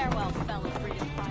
Farewell, fellow freedom fighter.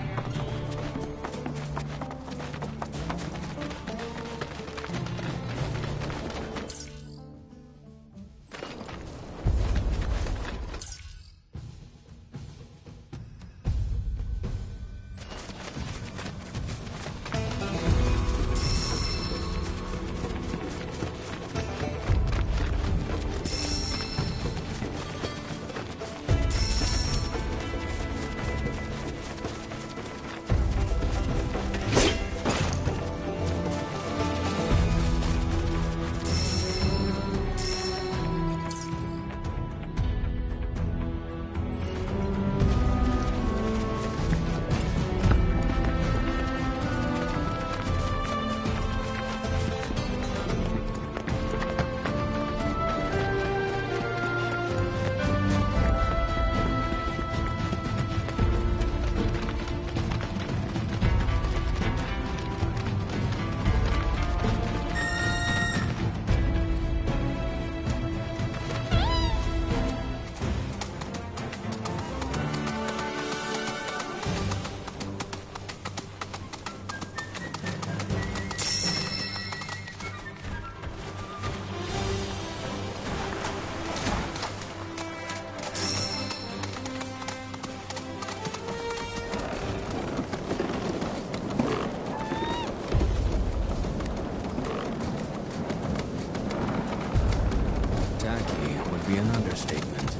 Be an understatement.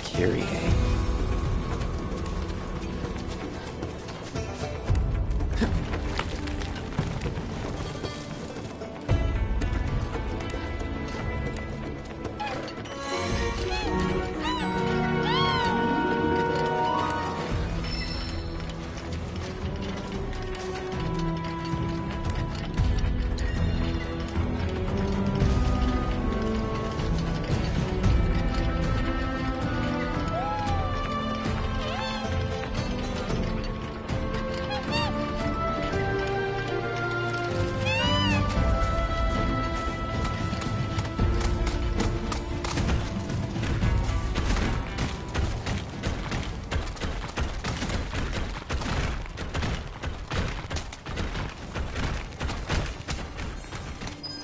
Kyrie.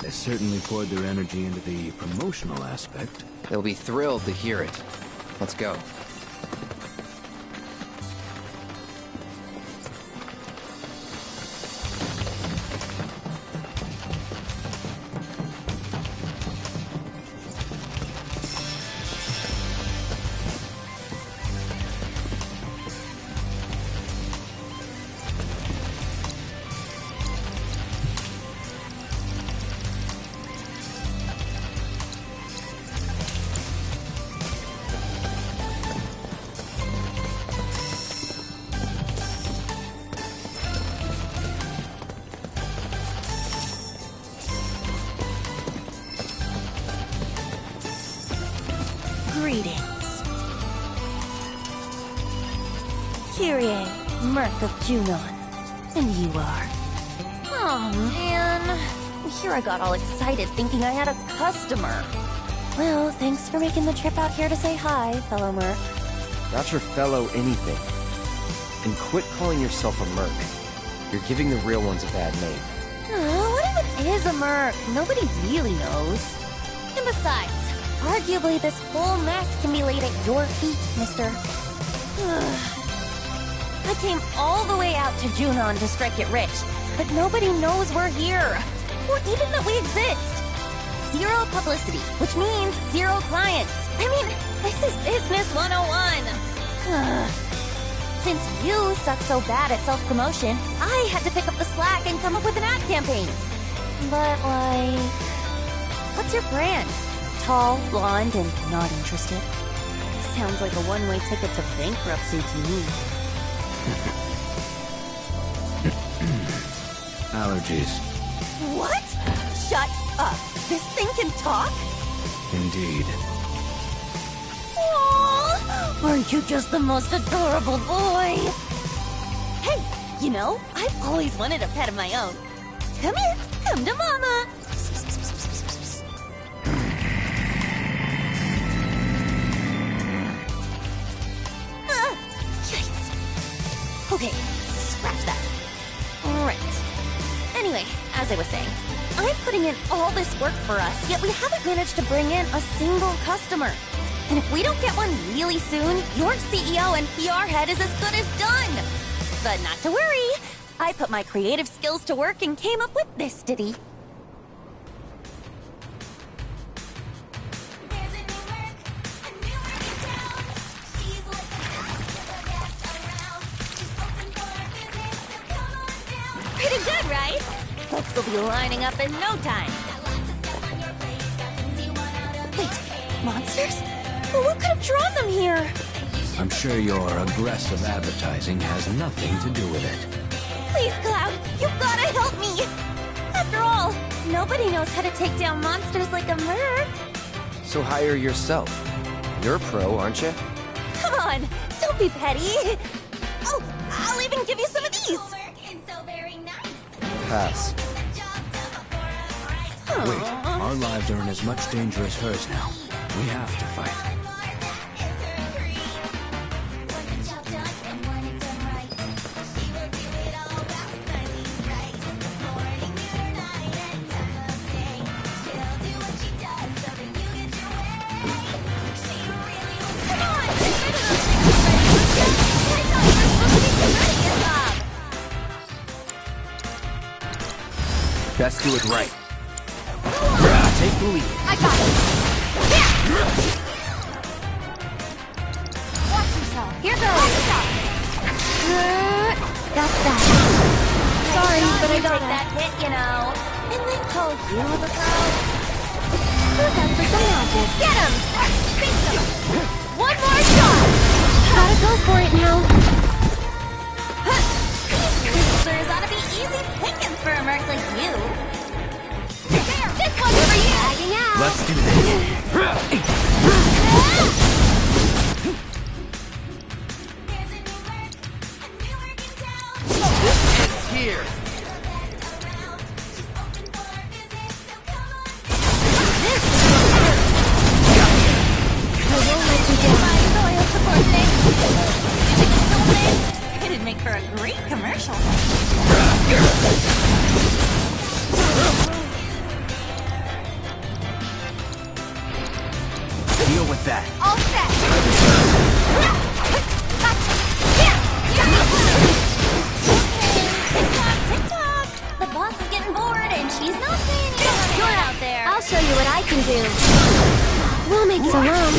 They certainly poured their energy into the promotional aspect. They'll be thrilled to hear it. Let's go. Greetings. Kyrie, Mirth of Junon. And you are? Oh, man. Here I got all excited thinking I had a customer. Well, thanks for making the trip out here to say hi, fellow Merc. Not your fellow anything. And quit calling yourself a merc. You're giving the real ones a bad name. What even is a Merc? Nobody really knows. And besides, arguably this whole mess can be laid at your feet, mister. I came all the way out to Junon to strike it rich, but nobody knows we're here. Or even that we exist. Zero publicity, which means zero clients. I mean, this is business 101. Since you suck so bad at self-promotion, I had to pick up the slack and come up with an ad campaign. But, like... what's your brand? Tall, blonde, and not interested. Sounds like a one-way ticket to bankruptcy to me. Allergies. What? Shut up. This thing can talk? Indeed. Aww, aren't you just the most adorable boy? Hey, you know, I've always wanted a pet of my own. Come here, come to mama. Yikes. Okay, scratch that. Right. Anyway, as I was saying, I'm putting in all this work for us, yet we haven't managed to bring in a single customer. And if we don't get one really soon, your CEO and PR head is as good as done. But not to worry. I put my creative skills to work and came up with this ditty. Pretty good, right? Folks will be lining up in no time. Wait, monsters? Well, what could have drawn them here? I'm sure your aggressive advertising has nothing to do with it. Please, Cloud, you gotta help me! After all, nobody knows how to take down monsters like a merc. So hire yourself. You're a pro, aren't you? Come on, don't be petty. Oh, I'll even give you some of these. Pass. Wait, our lives are in as much danger as hers now. We have to fight. Best do it right. Take the lead. I got it. Watch yourself. Here goes. That's that. Sorry, but I gotta take that hit, you know. And then call you the pro. Look out for some magic. Get him! One more shot! Gotta go for it now. These cruisers ought to be easy pickings for a merc like you. There, this one's for you! Lagging out. Let's do this. It's here. It'd make for a great commercial. Deal with that. All set! Tick-tock! The boss is getting bored and she's not paying you to hang out there. I'll show you what I can do. We'll make some room.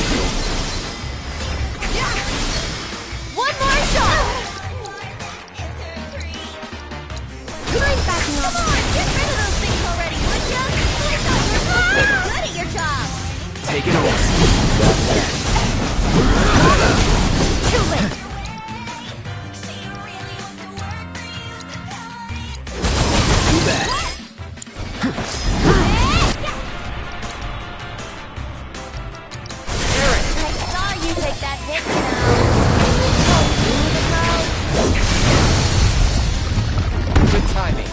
One more shot! Mine's backing up. Come on, get rid of those things already, would ya? I thought you were good at your job. Take it away. Got that. Too late. Too bad. I saw you take that hit, you know. Good timing.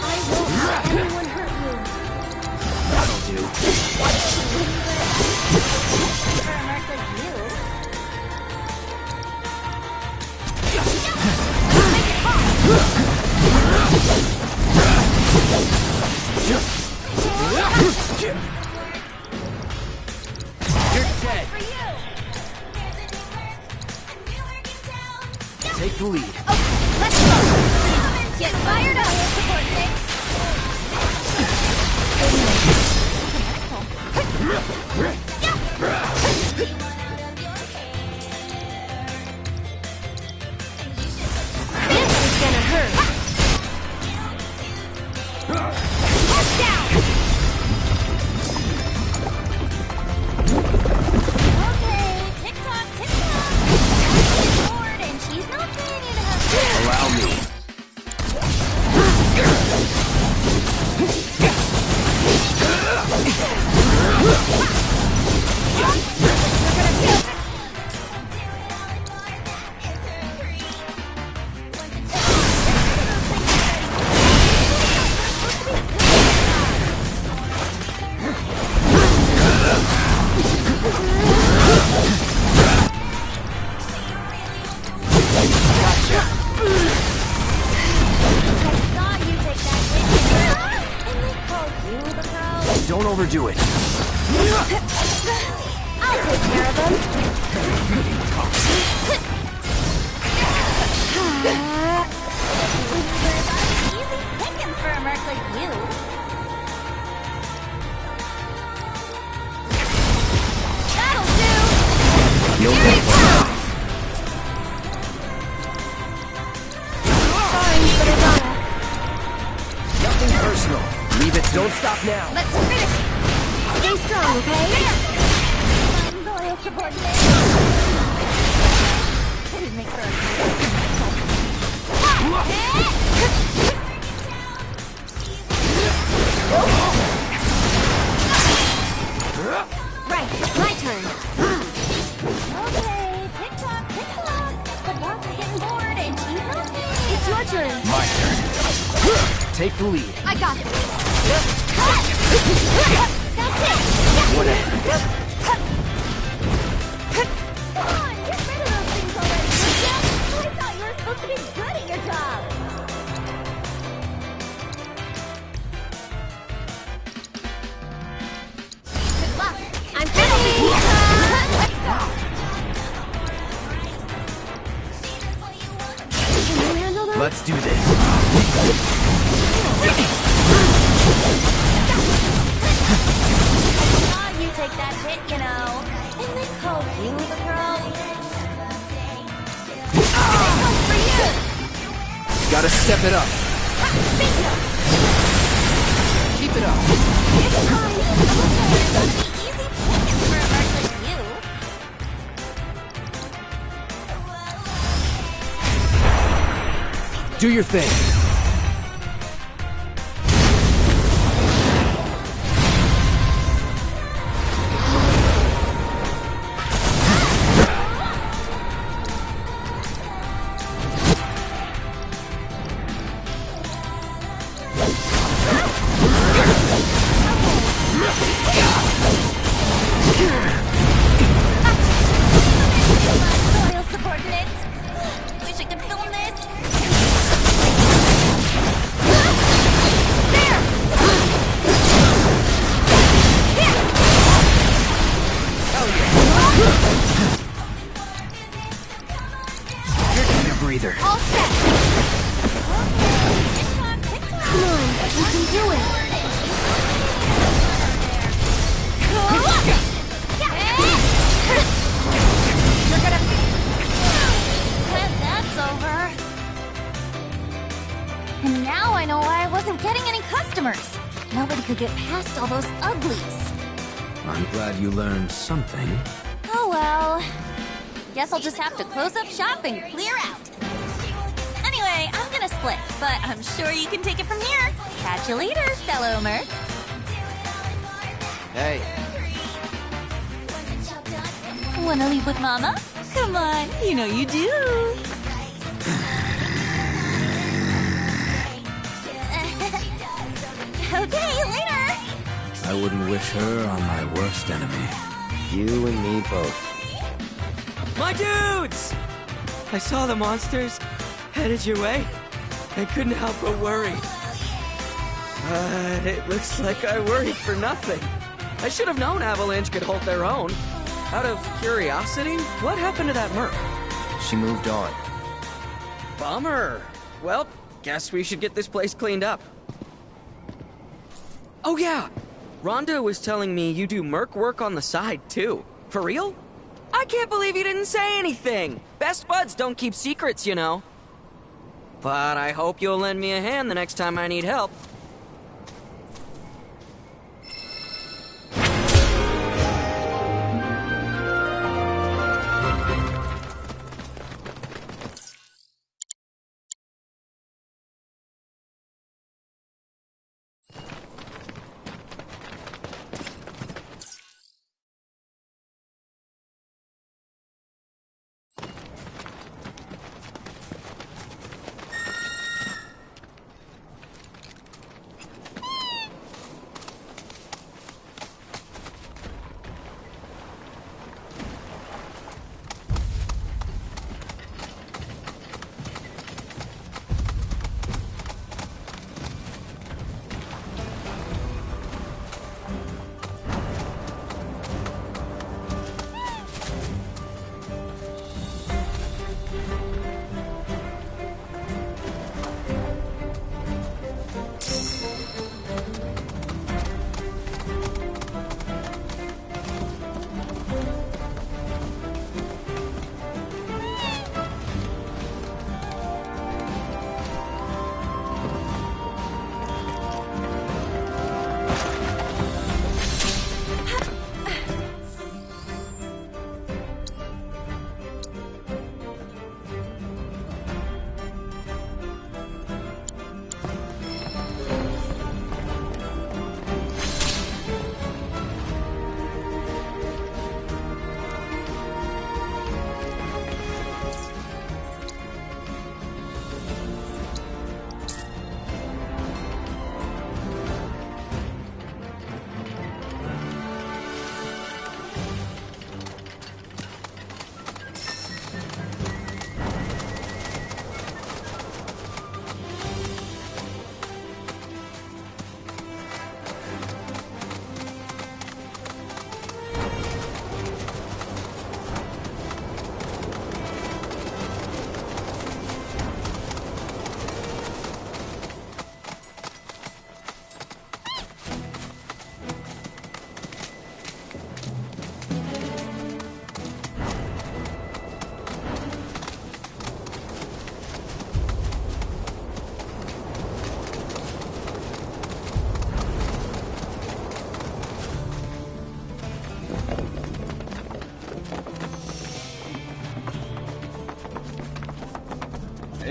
I won't let anyone hurt you. That'll do. For a merc like you. Make it hot. You're dead. For you. Take the lead. Okay, let's go. Get fired up. Support things. This is gonna hurt. Head down. Okay, tick-tock, tick-tock. She's bored and she's not paying you to have I'll take care of them. Easy pickings for a merc like you. That'll do. No Here way. it comes. Sorry, but I gotta. Nothing personal. Leave it. Don't stop now. Let's finish. Stay strong, okay? Loyal subordinate. It'd make for a Right, my turn. Okay, tick-tock, tick-tock. The boss is getting bored and she's okay. It's your turn. My turn. Take the lead. I got this. That's it. Whatever. Come on, get rid of those things already, would ya? I thought you were supposed to be good at your job. Good luck. I'm ready. Let's go. Can you handle them? Let's do this. Oh, you take that hit, you know. And they call you the girl. For you. Gotta step it up. Bingo. Keep it up. It's fine. Easy pickings for a merc like you. Do your thing. Loyal subordinates. Wish I could film this. You're getting a breather. All set. Tick-tock, tick-tock. Come on, you can do it. You're gonna. And that's over. And now I know why I wasn't getting any customers. Nobody could get past all those uglies. I'm glad you learned something. Oh well. Guess I'll just have to close up shop and clear out. Anyway, I'm gonna split, but I'm sure you can take it from here. Catch you later, fellow merc. Hey, Wanna leave with Mama? Come on, you know you do. Okay, later. I wouldn't wish her on my worst enemy. you and me both. My dudes! I saw the monsters headed your way. I couldn't help but worry. But it looks like I worried for nothing. I should have known Avalanche could hold their own. Out of curiosity, what happened to that merc? She moved on. Bummer. Well, guess we should get this place cleaned up. Oh yeah! Rhonda was telling me you do merc work on the side, too. For real? I can't believe you didn't say anything! Best buds don't keep secrets, you know. But I hope you'll lend me a hand the next time I need help.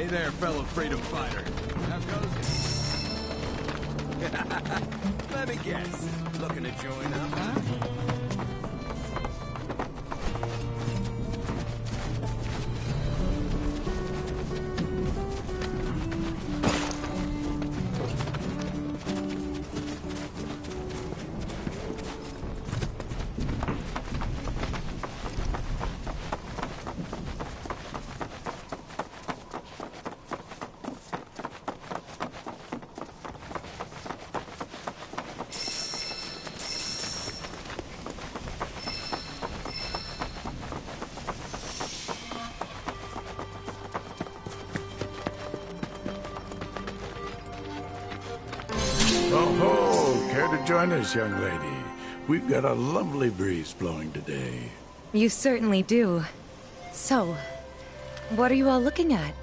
there, fellow freedom fighter. How goes it? Let me guess. Looking to join up, huh? Oh ho! Care to join us, young lady? We've got a lovely breeze blowing today. You certainly do. So, what are you all looking at?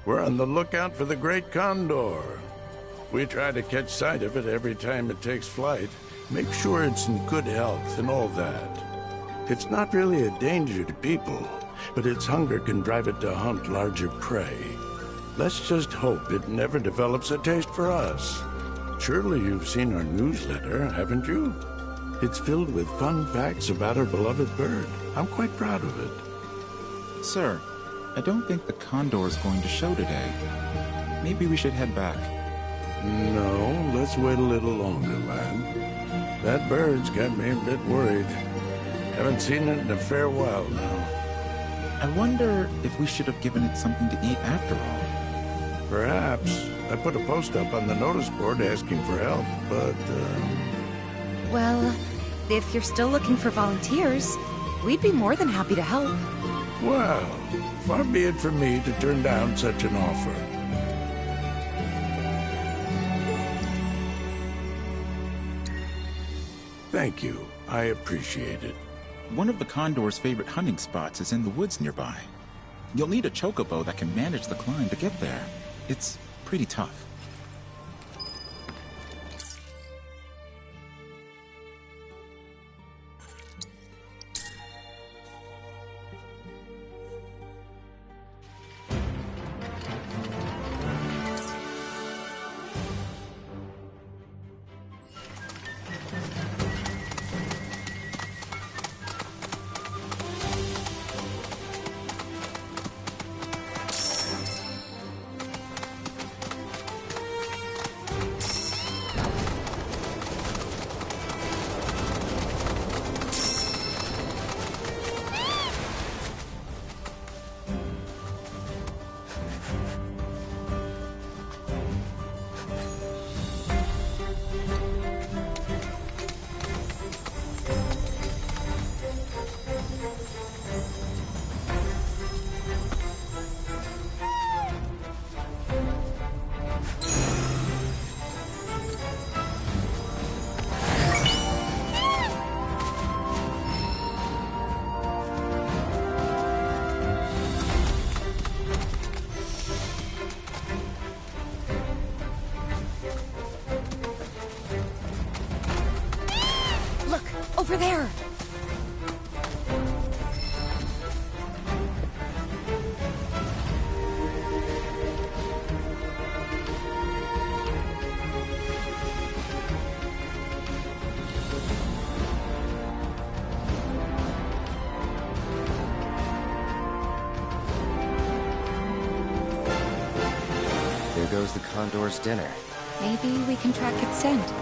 We're on the lookout for the Great Condor. We try to catch sight of it every time it takes flight. Make sure it's in good health and all that. It's not really a danger to people, but its hunger can drive it to hunt larger prey. Let's just hope it never develops a taste for us. Surely you've seen our newsletter, haven't you? It's filled with fun facts about our beloved bird. I'm quite proud of it. Sir, I don't think the condor is going to show today. Maybe we should head back. No, let's wait a little longer, lad. That bird's got me a bit worried. Haven't seen it in a fair while now. I wonder if we should have given it something to eat after all. Perhaps. I put a post up on the notice board asking for help, but, Well, if you're still looking for volunteers, we'd be more than happy to help. well, far be it from me to turn down such an offer. Thank you. I appreciate it. One of the condor's favorite hunting spots is in the woods nearby. You'll need a chocobo that can manage the climb to get there. It's pretty tough. Over there! There goes the condor's dinner. Maybe we can track its scent.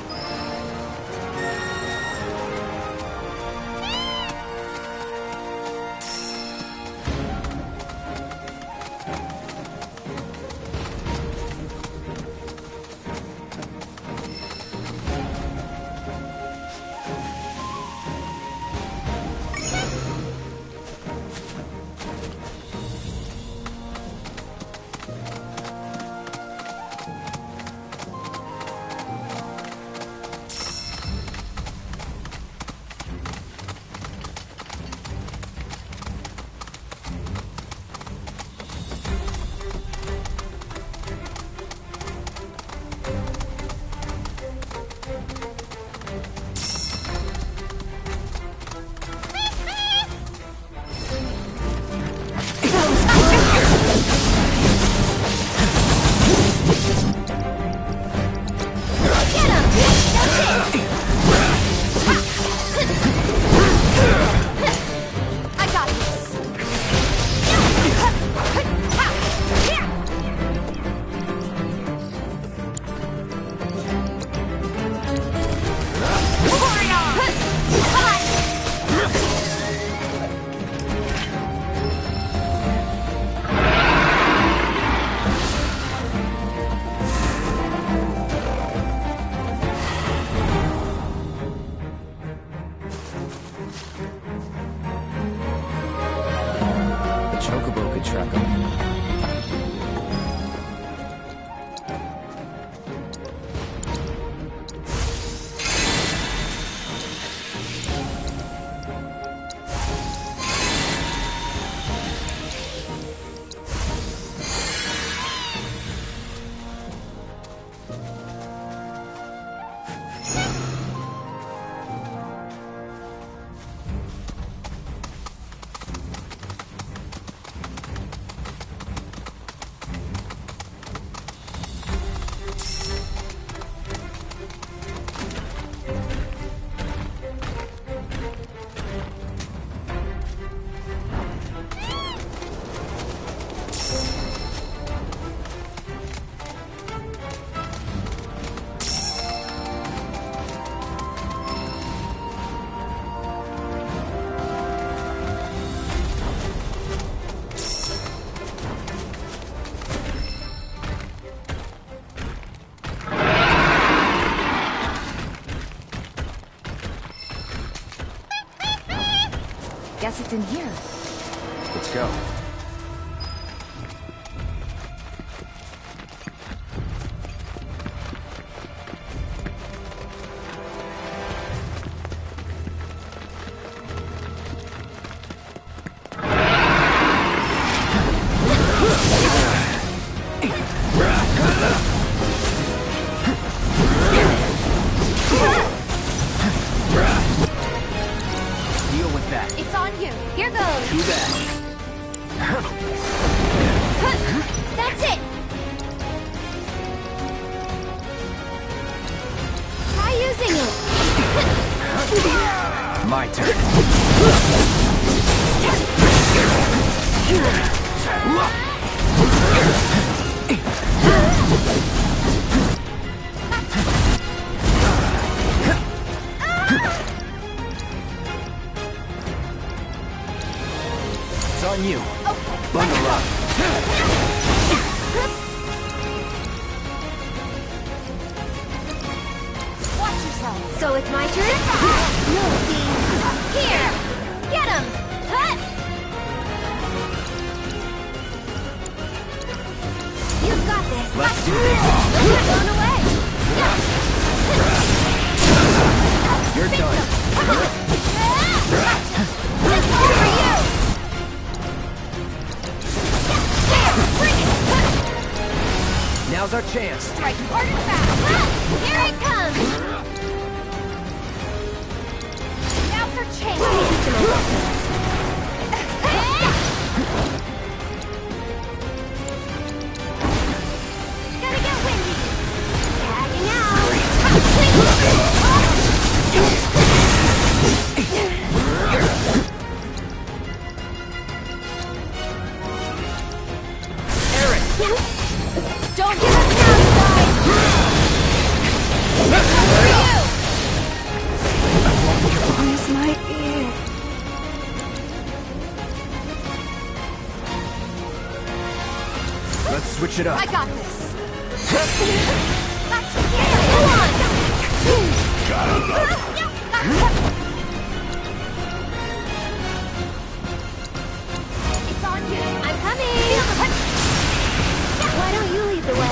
track them. Guess it's in here. Let's go. It's on you. Here goes. Do that. That's it. Try using it. My turn. It's on you. Okay. Bundle up. Watch yourself. So it's my turn? No, see. Here. Get him. Huh? You've got this. Let's do this. You're blown away. You're done. This one's for you. Now's our chance. Strike hard and fast. Here it comes. Now's our chance. Gotta get windy. Tagging out. Aaron! Don't give up now, you guys! This one's for you! This might be it. Let's switch it up. I got this. Go on! It's on you. I'm coming! Why don't you lead the way?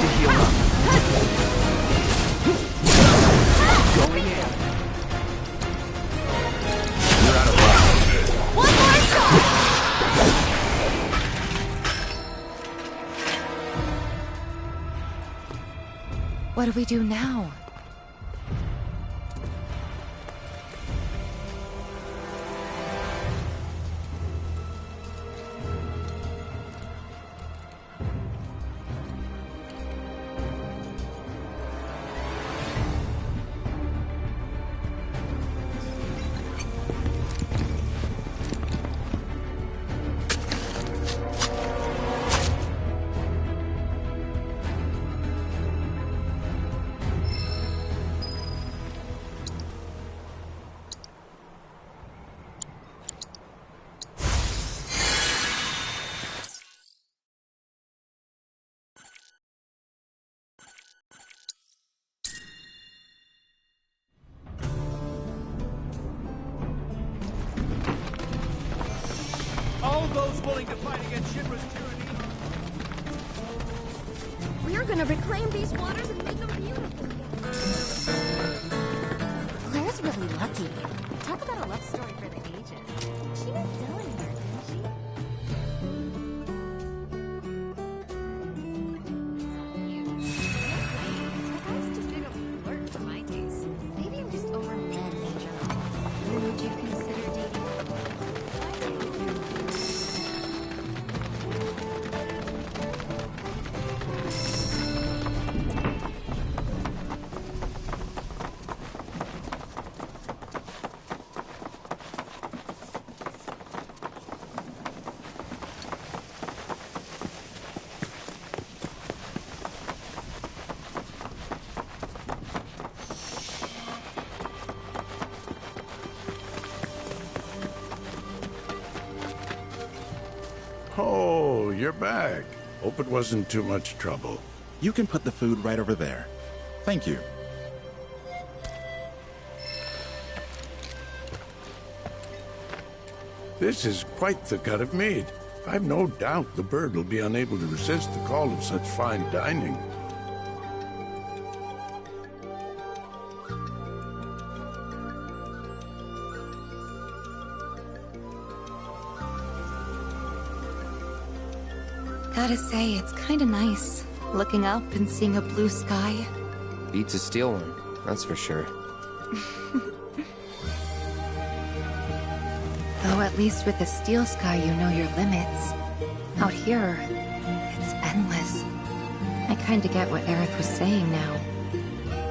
Going in. You're out of luck. One more shot! What do we do now? those willing to fight against Shinra's tyranny. We're gonna reclaim these waters and make them beautiful. Claire's really lucky. Talk about a love story for the ages. She met Dylan here, didn't she? That guy's too big of a flirt for my taste. Maybe I'm just over men in general. Who would you consider dating? Oh, you're back. Hope it wasn't too much trouble. You can put the food right over there. Thank you. This is quite the cut of meat. I've no doubt the bird will be unable to resist the call of such fine dining. Gotta say, it's kinda nice. Looking up and seeing a blue sky. Beats a steel one, that's for sure. Though at least with the steel sky you know your limits. Out here, it's endless. I kinda get what Aerith was saying now.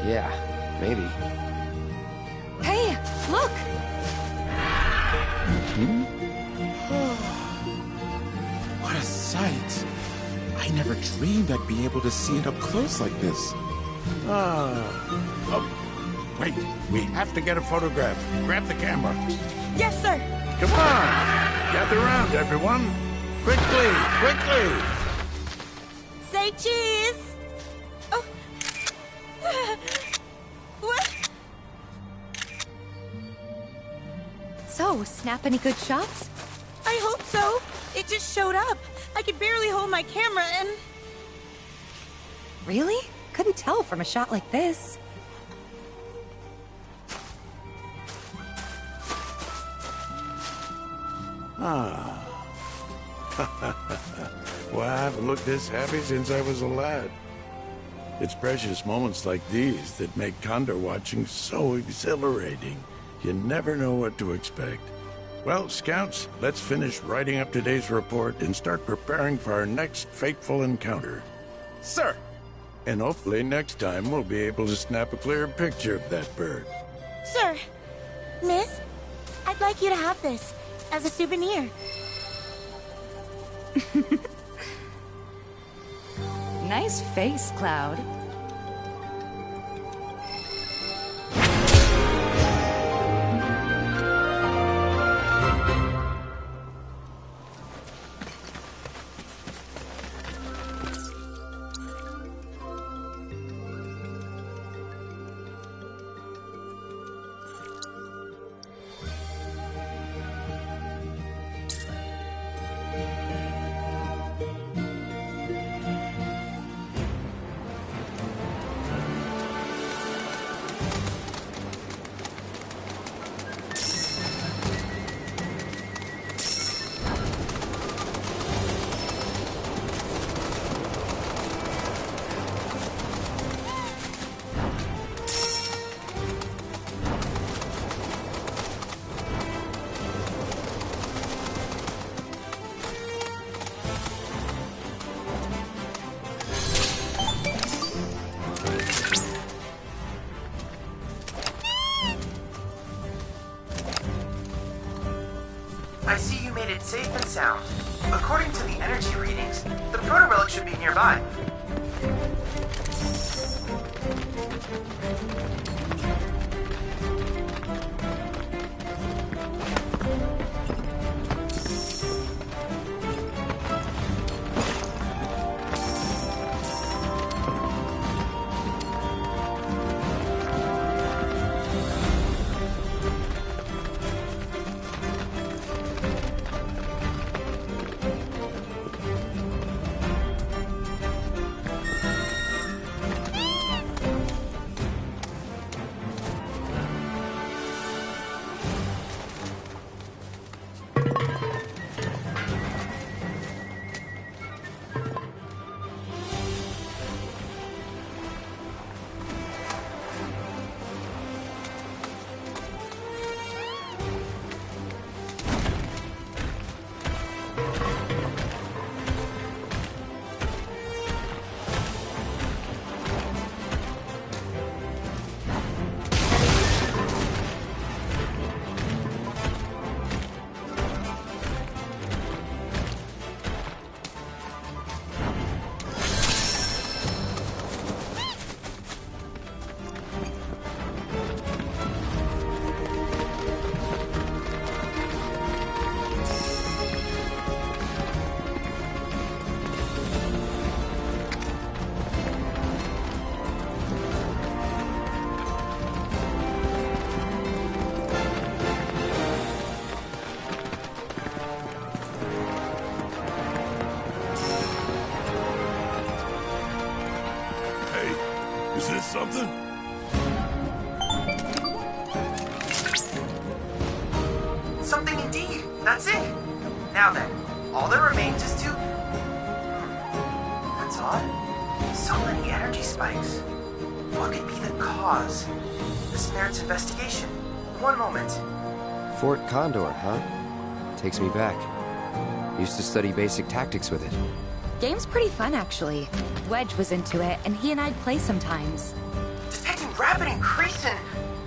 Yeah, maybe. Hey, look! What a sight! I never dreamed I'd be able to see it up close like this. Oh, wait, we have to get a photograph. Grab the camera. Yes, sir! Come on! Gather around, everyone! Quickly, quickly! Say cheese! Oh. What? So, snap any good shots? I hope so. It just showed up. I could barely hold my camera and... Really? Couldn't tell from a shot like this. Well, I haven't looked this happy since I was a lad. It's precious moments like these that make condor watching so exhilarating. You never know what to expect. Well, Scouts, let's finish writing up today's report and start preparing for our next fateful encounter. Sir! And hopefully next time we'll be able to snap a clear picture of that bird. Sir, Miss, I'd like you to have this as a souvenir. Nice face, Cloud. I see you made it safe and sound. According to the energy readings, the proto-relic should be nearby. Something indeed. That's it. Now then, all that remains is to... That's odd. So many energy spikes. What could be the cause? This merits investigation. One moment. Fort Condor, huh? Takes me back. Used to study basic tactics with it. Game's pretty fun, actually. Wedge was into it, and he and I'd play sometimes. Detecting rapid increase in...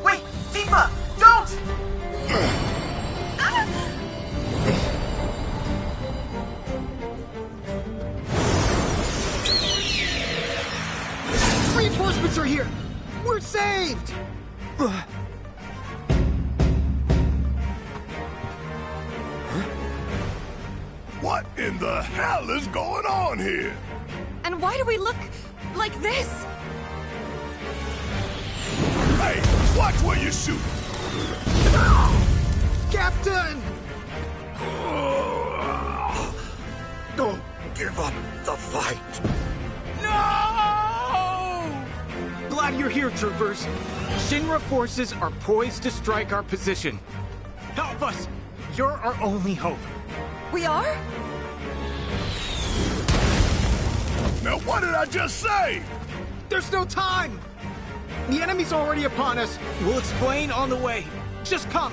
Wait, Tifa, don't! 3 Reinforcements are here! We're saved! What in the hell is going on here? And why do we look like this? Hey, watch where you shoot! Captain! Don't give up the fight! No! Glad you're here, troopers. Shinra forces are poised to strike our position. Help us! You're our only hope. We are? Now what did I just say? There's no time! The enemy's already upon us. We'll explain on the way. Just come.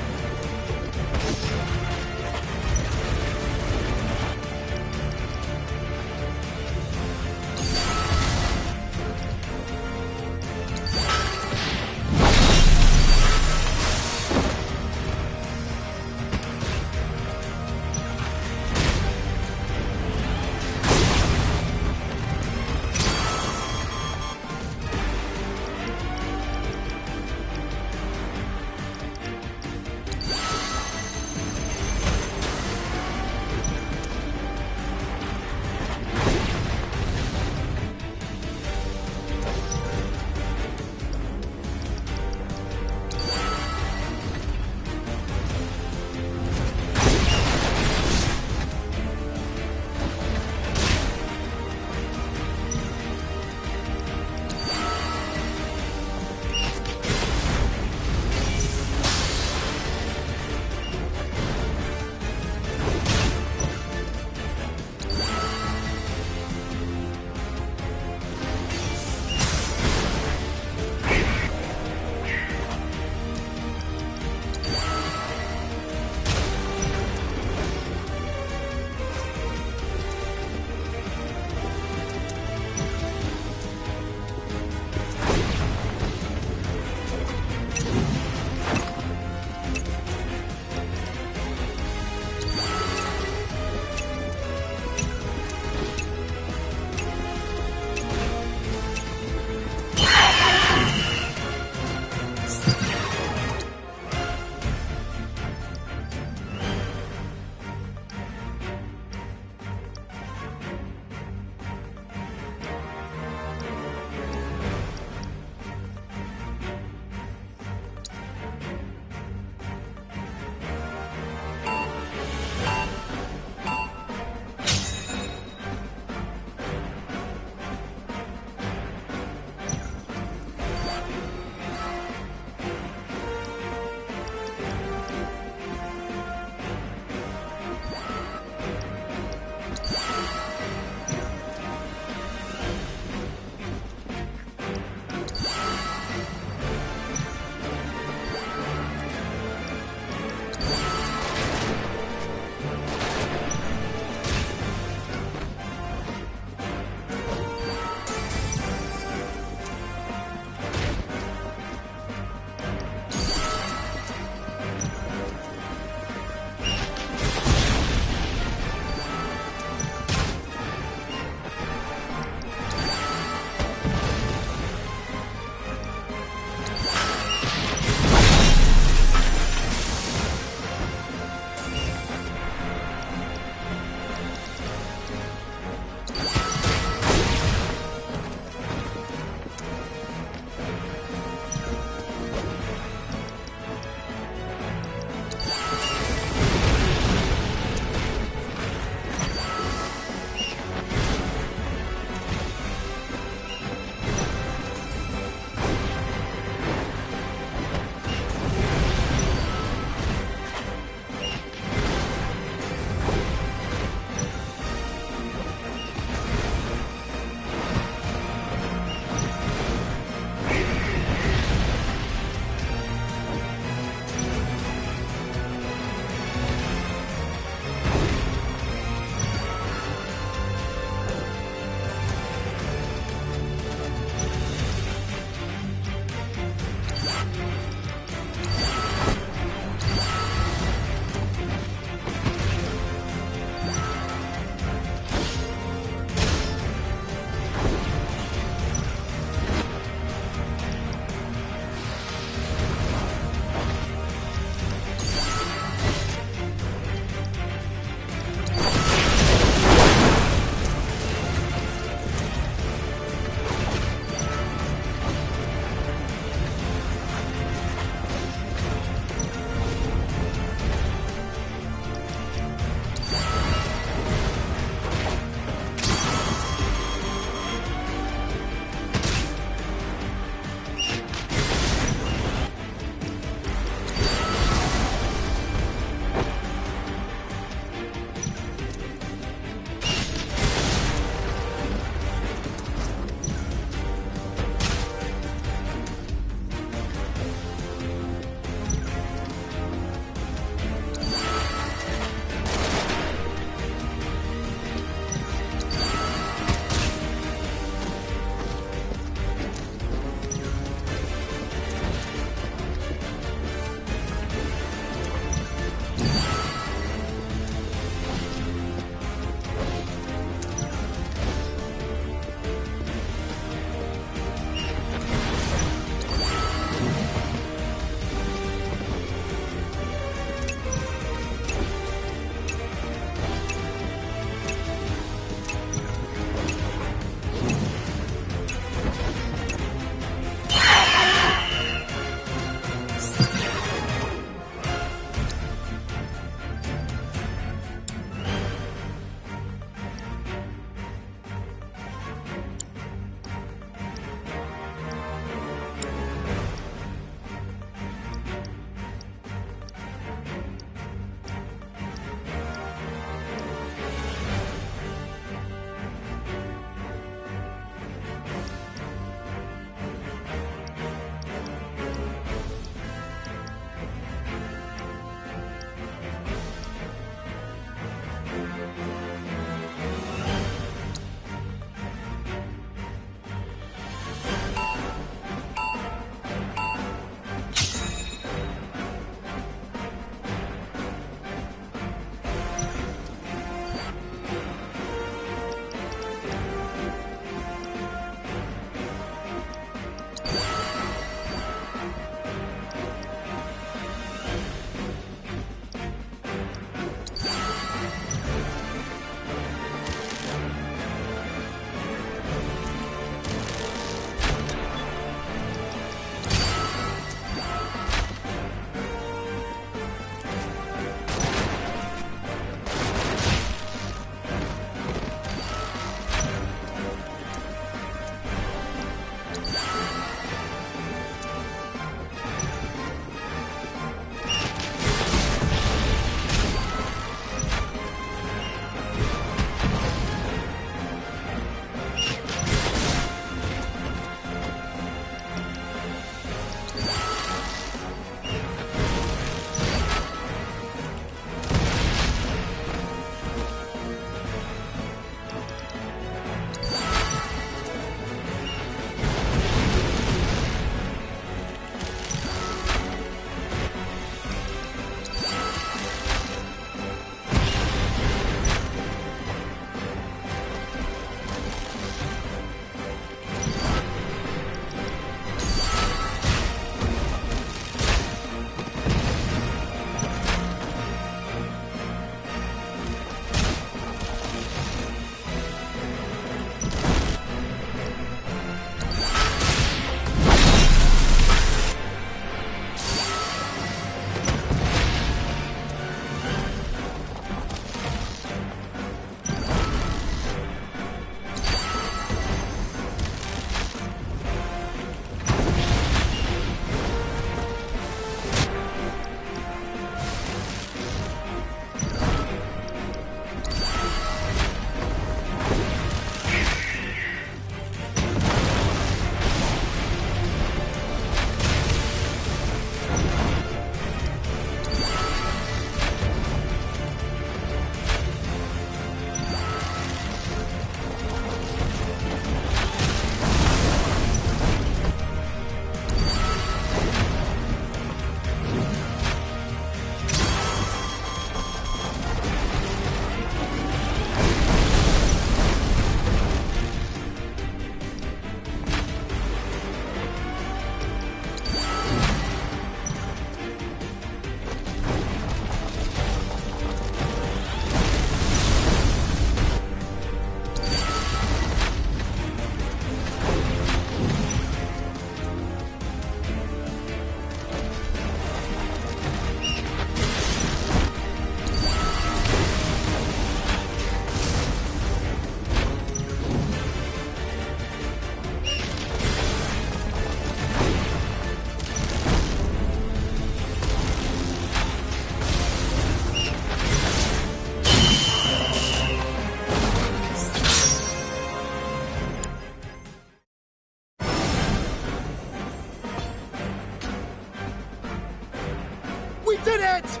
did it!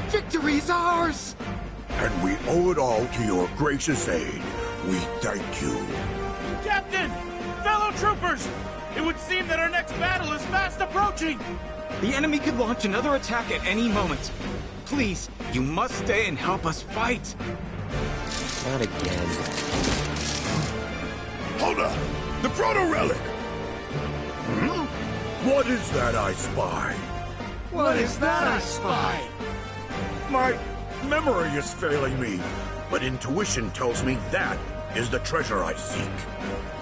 Victory's ours! And we owe it all to your gracious aid. We thank you. Captain! Fellow troopers! It would seem that our next battle is fast approaching! The enemy could launch another attack at any moment. Please, you must stay and help us fight. Not again. Hold up! The proto-relic! What is that I spy? What is that I spy? My memory is failing me, but intuition tells me that is the treasure I seek.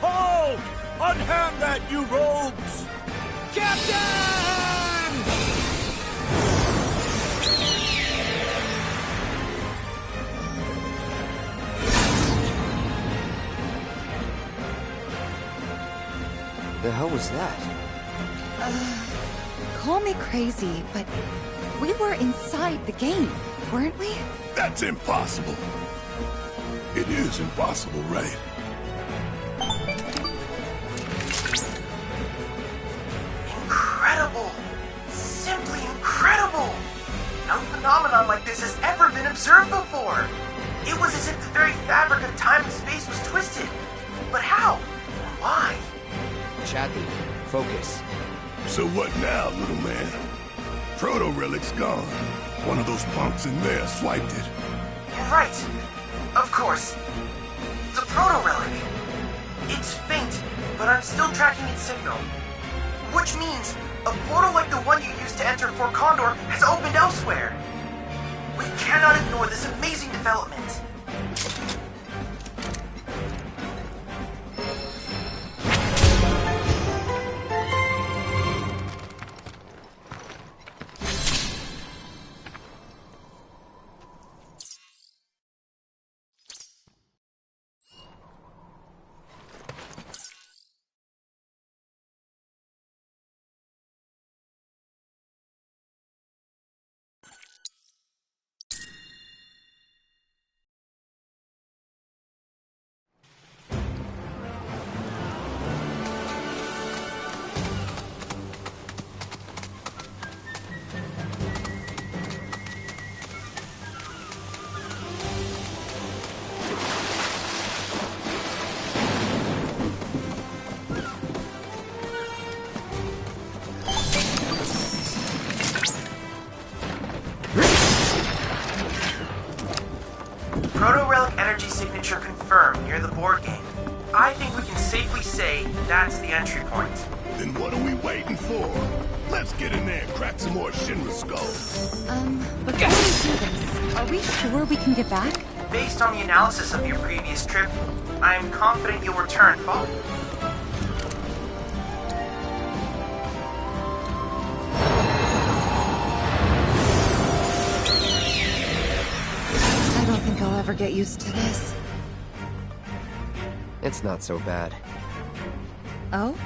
Hold! Unhand that, you rogues! Captain! The hell was that? Call me crazy, but we were inside the game, weren't we? That's impossible. It is impossible, right? Incredible! Simply incredible! No phenomenon like this has ever been observed before! It was as if the very fabric of time and space was twisted. But how? Why? Chappie, focus. So what now, little man? Proto-relic's gone. One of those punks in there swiped it. You're right. Of course. The proto-relic. It's faint, but I'm still tracking its signal. Which means a portal like the one you used to enter Fort Condor has opened elsewhere. We cannot ignore this amazing development. Proto-relic energy signature confirmed near the board game. I think we can safely say that's the entry point. Then what are we waiting for? Let's get in there and crack some more Shinra skulls. Before we do this, are we sure we can get back? Based on the analysis of your previous trip, I am confident you'll return home. I don't think I'll ever get used to this. It's not so bad. Oh?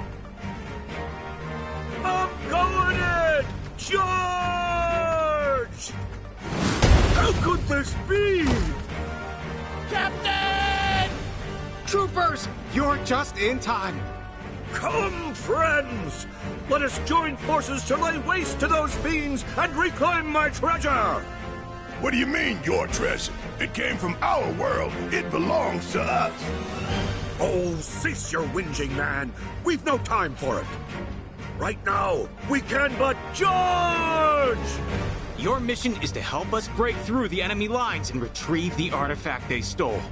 I'm going in! Charge! How could this be? Captain! Troopers, you're just in time. Come, friends! Let us join forces to lay waste to those fiends and reclaim my treasure! What do you mean, your treasure? It came from our world. It belongs to us. Oh, cease your whinging, man. We've no time for it. Right now, we can but charge! Your mission is to help us break through the enemy lines and retrieve the artifact they stole.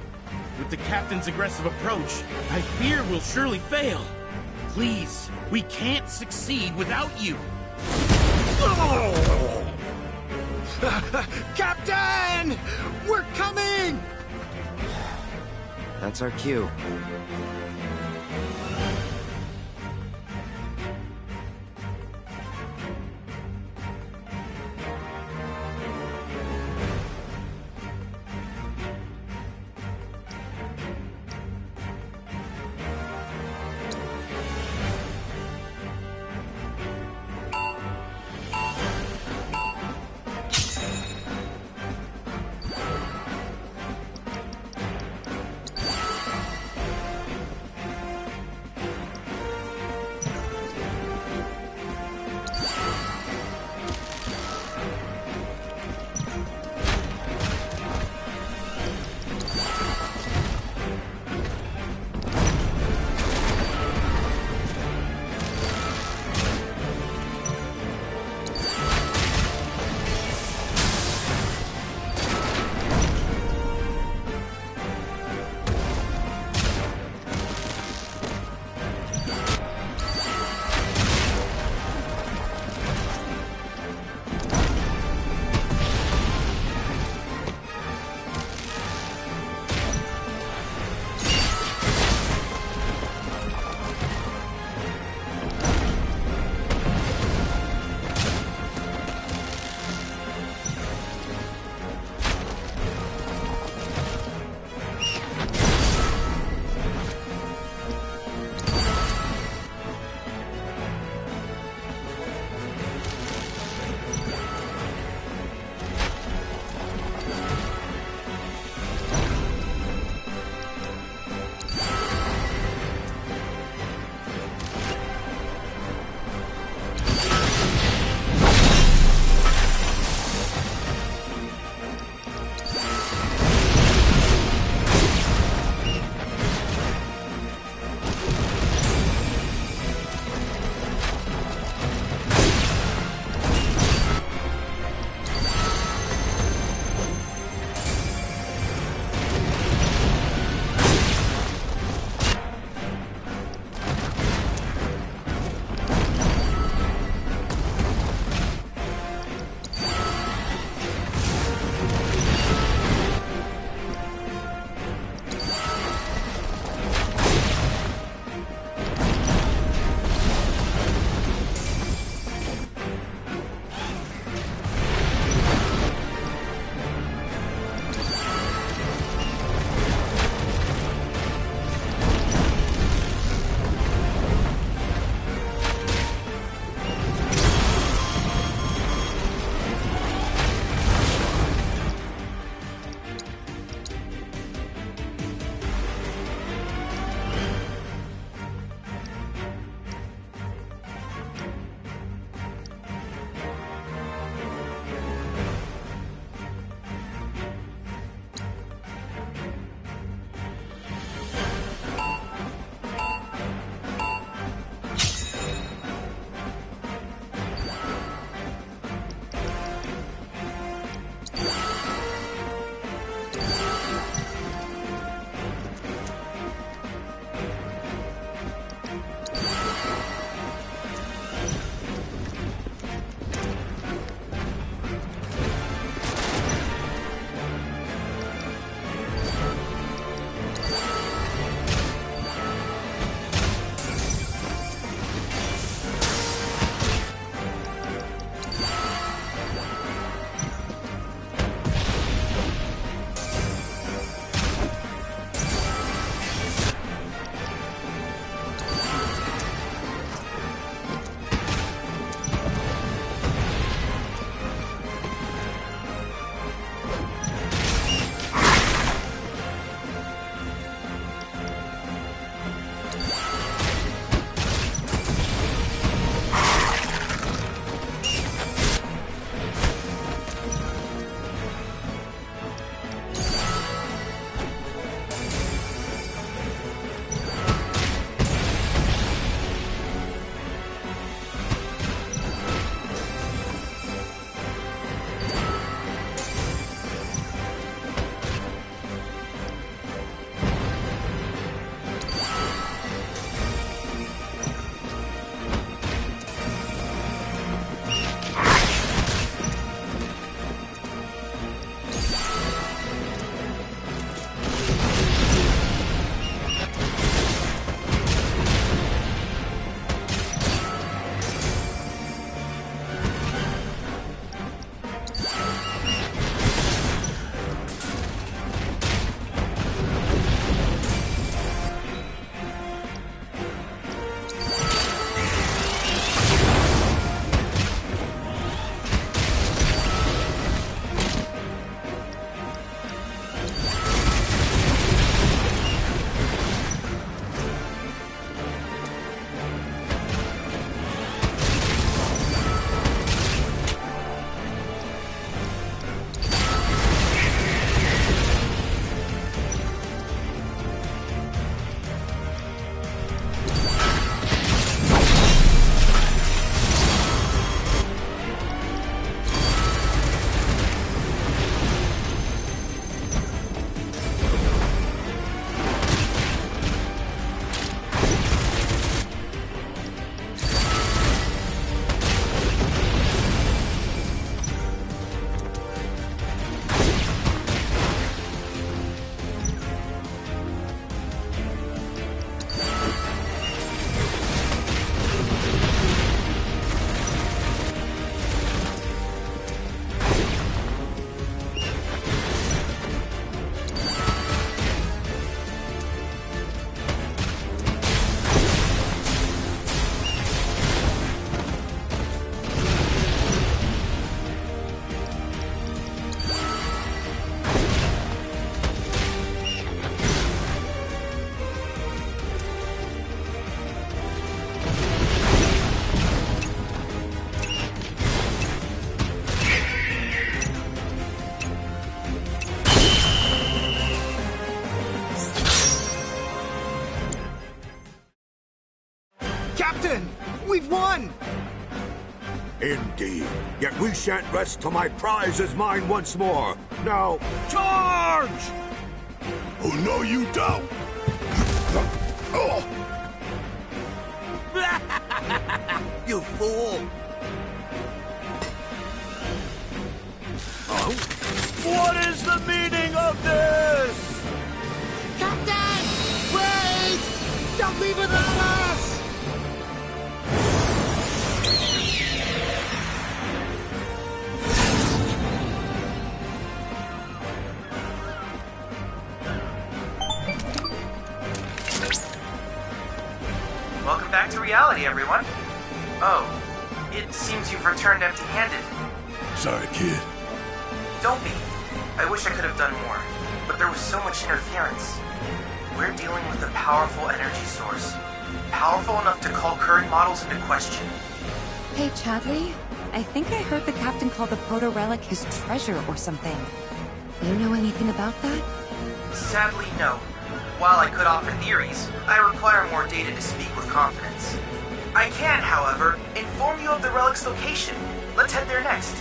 With the captain's aggressive approach, I fear we'll surely fail. Please, we can't succeed without you. Oh! Captain! We're coming! That's our cue. We've won! Indeed. Yet we shan't rest till my prize is mine once more. Now, charge! Oh, no, you don't! Oh! You fool! Oh? What is the meaning of this? Captain! Wait! Don't leave without us! Welcome back to reality, everyone. Oh, it seems you've returned empty-handed. Sorry, kid. Don't be. I wish I could have done more, but there was so much interference. We're dealing with a powerful energy source. Powerful enough to call current models into question. Hey, Chadley, I think I heard the captain call the proto-relic his treasure or something. You know anything about that? Sadly, no. While I could offer theories, I require more data to speak with confidence. I can, however, inform you of the relic's location. Let's head there next.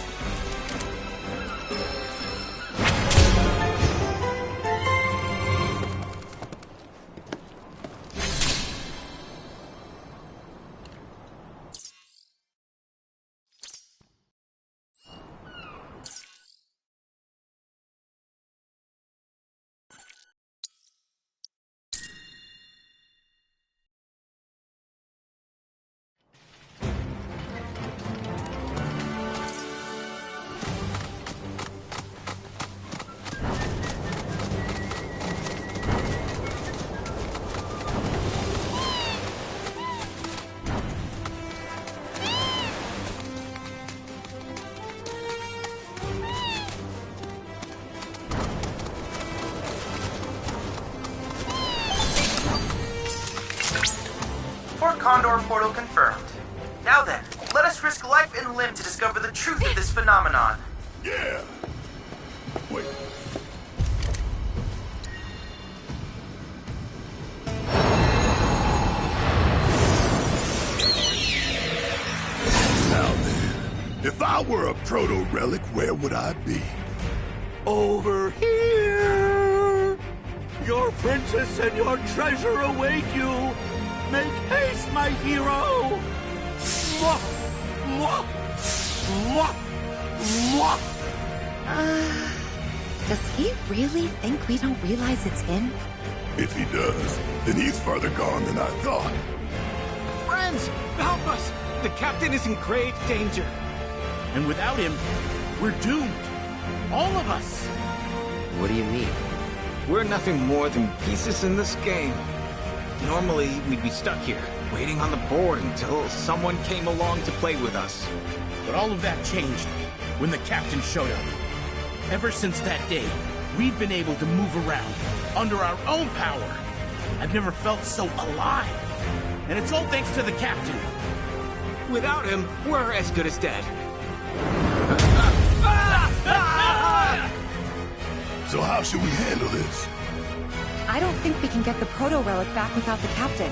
Fort Condor portal confirmed. Now then, let us risk life and limb to discover the truth of this phenomenon. Yeah! Wait. Now then, if I were a proto-relic, where would I be? Over here! Your princess and your treasure await you! Make haste, my hero! Mwah! Mwah! Mwah! Mwah! Does he really think we don't realize it's him? If he does, then he's further gone than I thought. Friends, help us! The captain is in grave danger. And without him, we're doomed. All of us. What do you mean? We're nothing more than pieces in this game. Normally, we'd be stuck here, waiting on the board until someone came along to play with us. But all of that changed when the captain showed up. Ever since that day, we've been able to move around under our own power. I've never felt so alive. And it's all thanks to the captain. Without him, we're as good as dead. So how should we handle this? I don't think we can get the proto-relic back without the captain.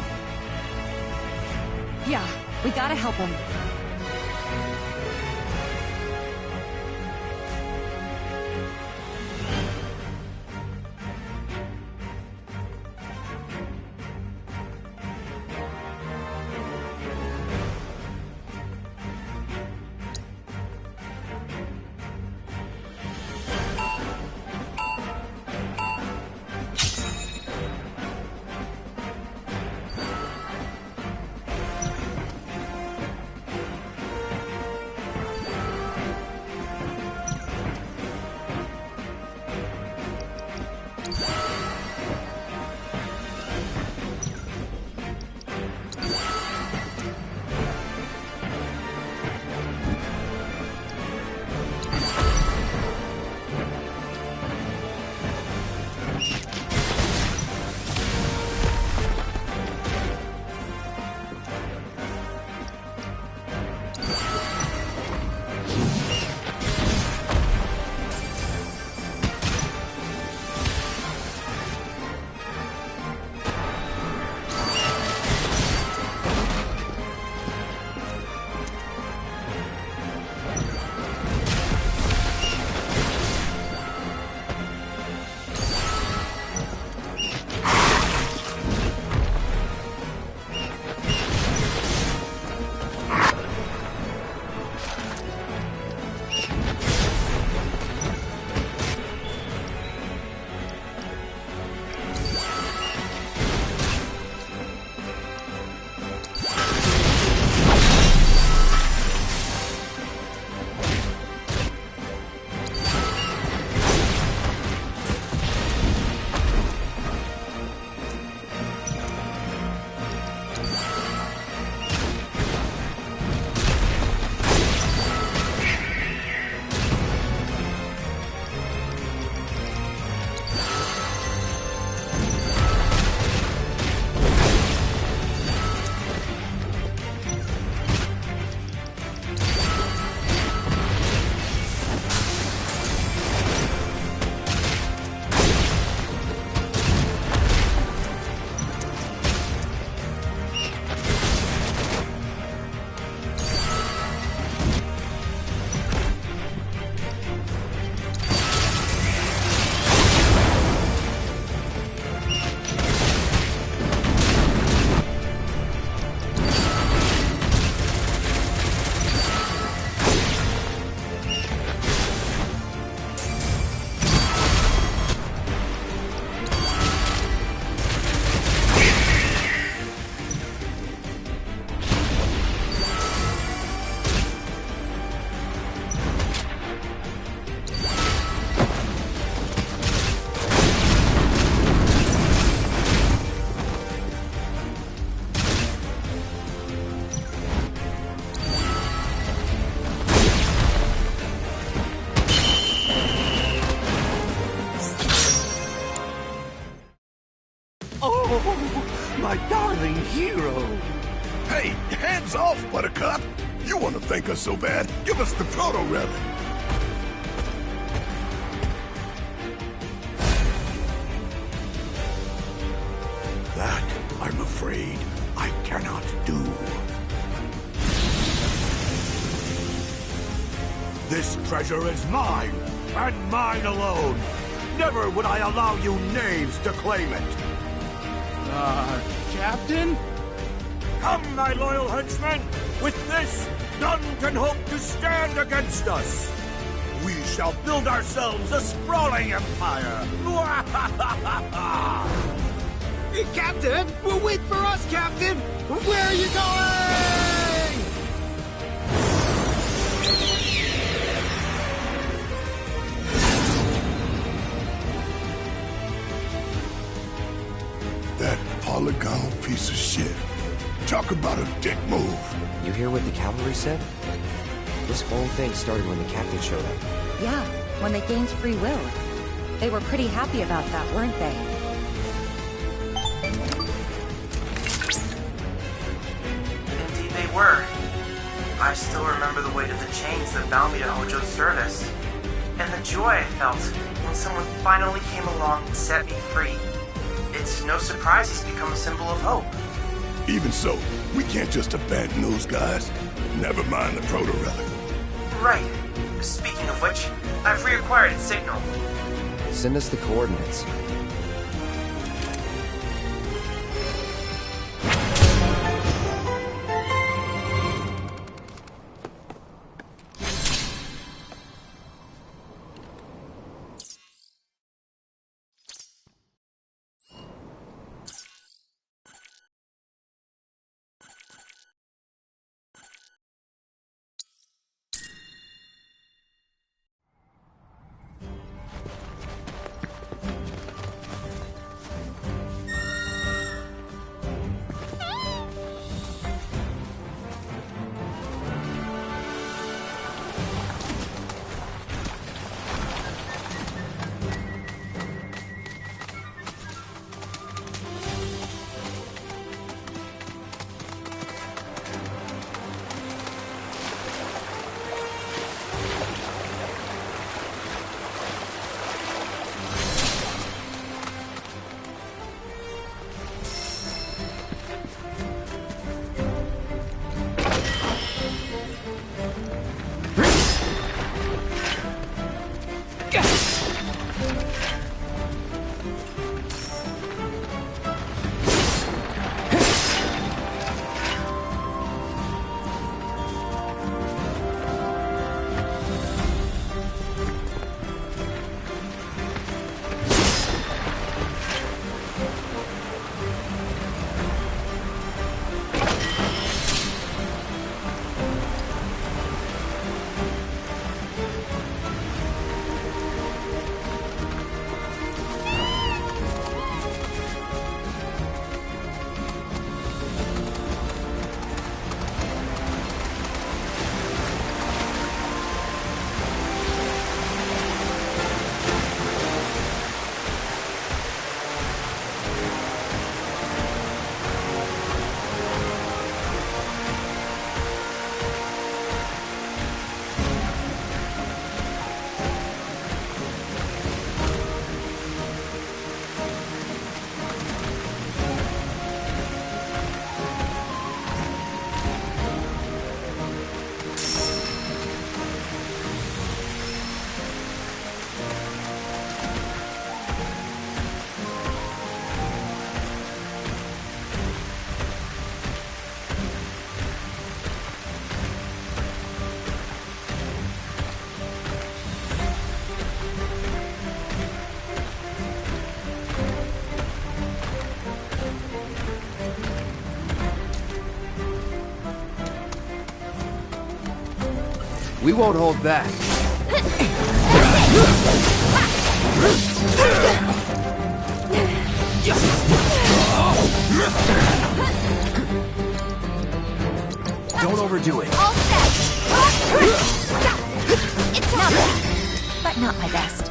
Yeah, we gotta help him. hero. Hey, hands off, Buttercup! You want to thank us so bad? Give us the proto-relic. That, I'm afraid, I cannot do. This treasure is mine, and mine alone. Never would I allow you knaves to claim it. Captain? Come, my loyal henchmen! With this, none can hope to stand against us! We shall build ourselves a sprawling empire! Captain! Well, wait for us, Captain! Where are you going? That polygonal piece of shit. Talk about a dick move. You hear what the cavalry said? This whole thing started when the captain showed up. Yeah, when they gained free will. They were pretty happy about that, weren't they? Indeed they were. I still remember the weight of the chains that bound me to Hojo's service. And the joy I felt when someone finally came along and set me free. It's no surprise he's become a symbol of hope. Even so, we can't just abandon those guys. Never mind the proto-relic. Right. Speaking of which, I've reacquired its signal. Send us the coordinates. We won't hold back. Don't overdo it. All set. It's not bad, but not my best.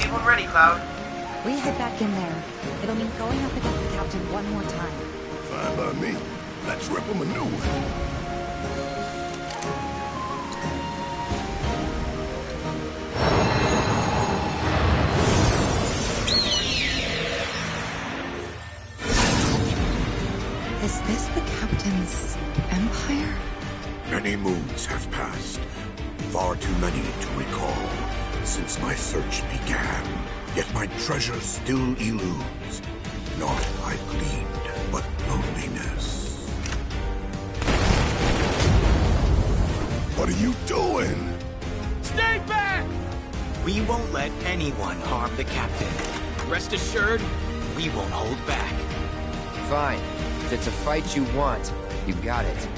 take one ready, Cloud. We head back in there. It'll mean going up against the captain one more time. Fine by me. Let's rip him a new one. Is this the captain's empire? Many moons have passed. Far too many to recall since my search began. Yet my treasure still eludes. Naught I've gleaned but loneliness. What are you doing? Stay back! We won't let anyone harm the captain. Rest assured, we won't hold back. Fine. If it's a fight you want, you got it.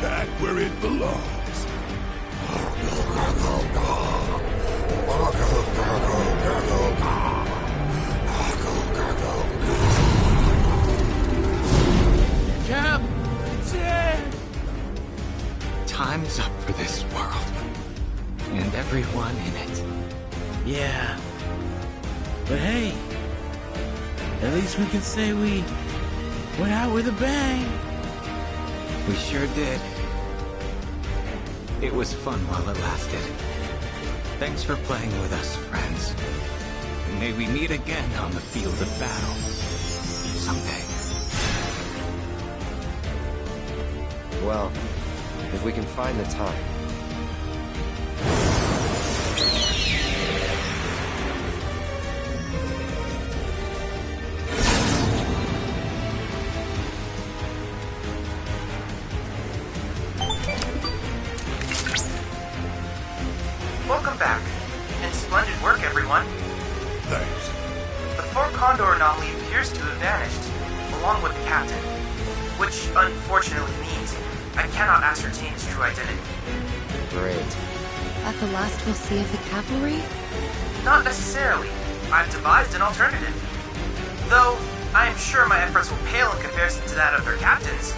Back where it belongs. Captain! Time's up for this world. And everyone in it. Yeah. But hey, at least we can say we went out with a bang. We sure did. It was fun while it lasted. Thanks for playing with us, friends. May we meet again on the field of battle. Someday. Well, if we can find the time. Welcome back. And splendid work, everyone. Thanks. The Fort Condor anomaly appears to have vanished, along with the captain. Which, unfortunately, means I cannot ascertain his true identity. Great. At the last we'll see of the cavalry? Not necessarily. I've devised an alternative. Though, I am sure my efforts will pale in comparison to that of their captains.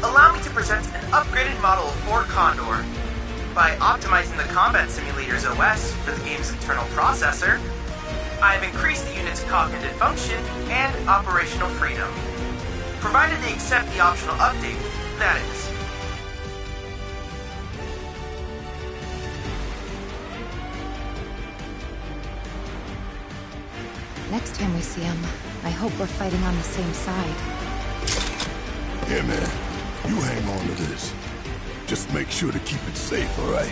Allow me to present an upgraded model of Fort Condor. By optimizing the combat simulator's OS for the game's internal processor, I have increased the unit's cognitive function and operational freedom. Provided they accept the optional update, that is. Next time we see him, I hope we're fighting on the same side. Here, man. You hang on to this. Just make sure to keep it safe, all right?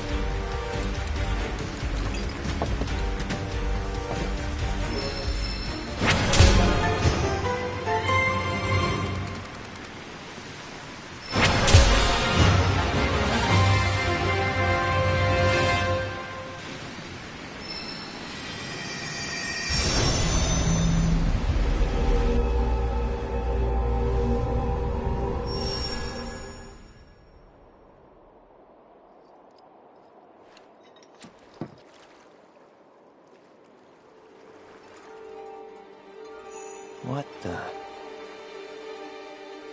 What the?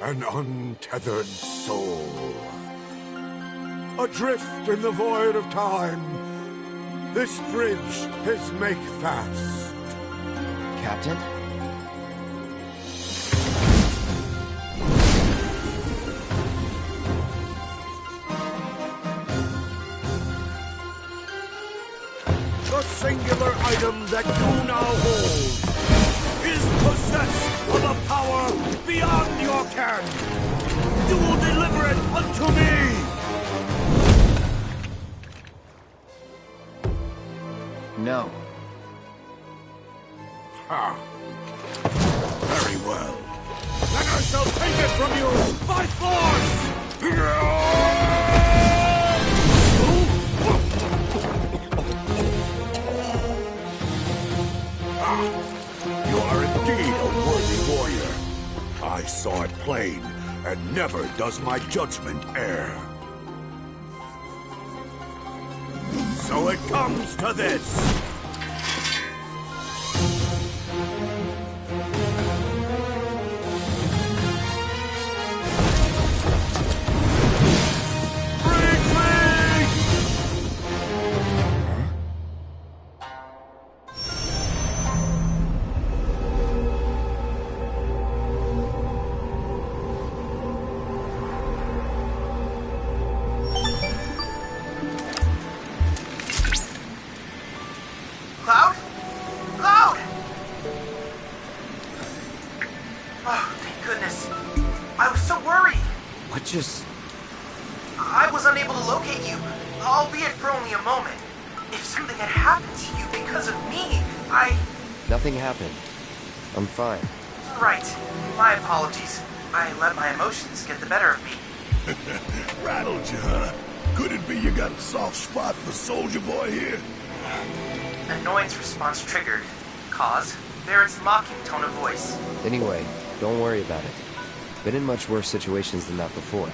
An untethered soul. Adrift in the void of time. This bridge is make fast. Captain? The singular item that you now hold is possessed of a power to me! No. Ha! Very well. Then I shall take it from you by force! You are indeed a worthy warrior. I saw it plain, and never does my judgment err. So it comes to this! Cloud? Cloud! Oh, thank goodness. I was so worried. What just... I was unable to locate you, albeit for only a moment. If something had happened to you because of me, Nothing happened. I'm fine. Right. My apologies. I let my emotions get the better of me. Rattled you, huh? Could it be you got a soft spot for Soldier Boy here? Annoyance response triggered. Cause? Barrett's mocking tone of voice. Anyway, don't worry about it. Been in much worse situations than that before.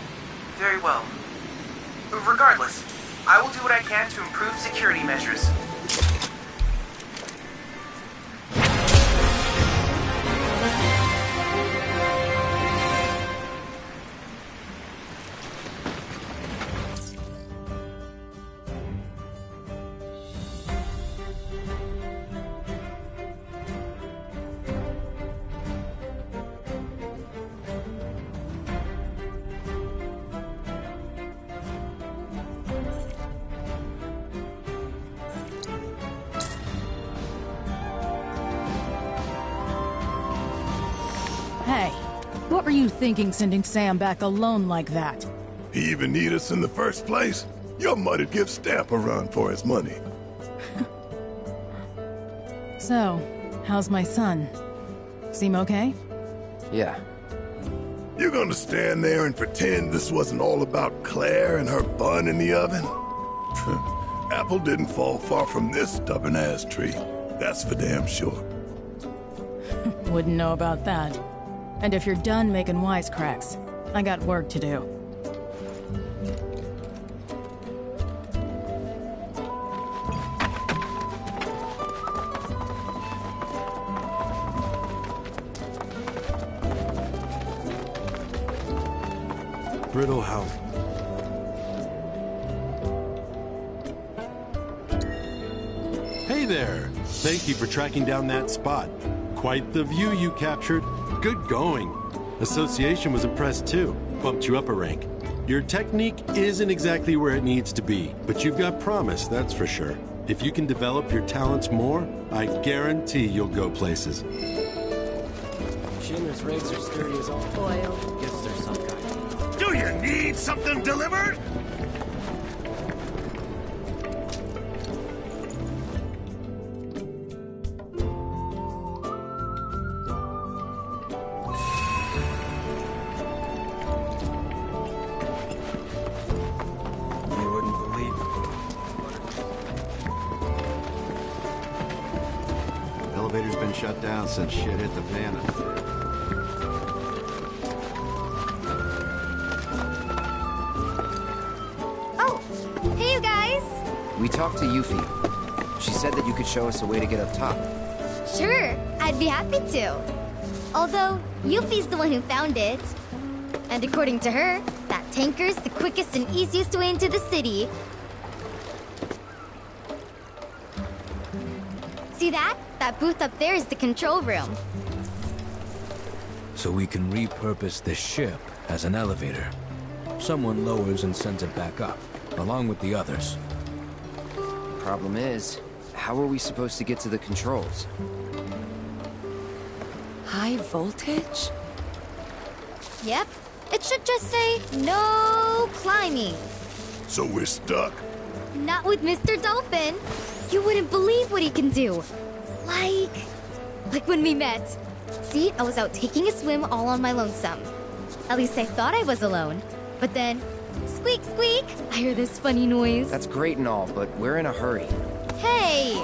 Very well. Regardless, I will do what I can to improve security measures. Hey, what were you thinking sending Sam back alone like that? He even need us in the first place? Your mother'd give Stamp a run for his money. So, how's my son? Seem okay? Yeah. You gonna stand there and pretend this wasn't all about Claire and her bun in the oven? Apple didn't fall far from this stubborn-ass tree. That's for damn sure. Wouldn't know about that. And if you're done making wisecracks, I got work to do. Brittle house. Hey there! Thank you for tracking down that spot. Quite the view you captured. Good going. Association was impressed too. Bumped you up a rank. Your technique isn't exactly where it needs to be, but you've got promise, that's for sure. If you can develop your talents more, I guarantee you'll go places. Shinra's rigs are sturdy as all oil. Guess there's some kind. Do you need something delivered? You wouldn't believe it. Elevator's been shut down since shit hit the fan. Oh, hey you guys! We talked to Yuffie. She said that you could show us a way to get up top. Sure, I'd be happy to. Although, Yuffie's the one who found it. And according to her, that tanker's the quickest and easiest way into the city. See that? That booth up there is the control room. So we can repurpose this ship as an elevator. Someone lowers and sends it back up, along with the others. Problem is, how are we supposed to get to the controls? High voltage? Yep, It should just say, no climbing. So we're stuck? Not with Mr. Dolphin. You wouldn't believe what he can do. Like when we met. See, I was out taking a swim all on my lonesome. At least I thought I was alone. But then, squeak, squeak, I hear this funny noise. That's great and all, but we're in a hurry. Hey!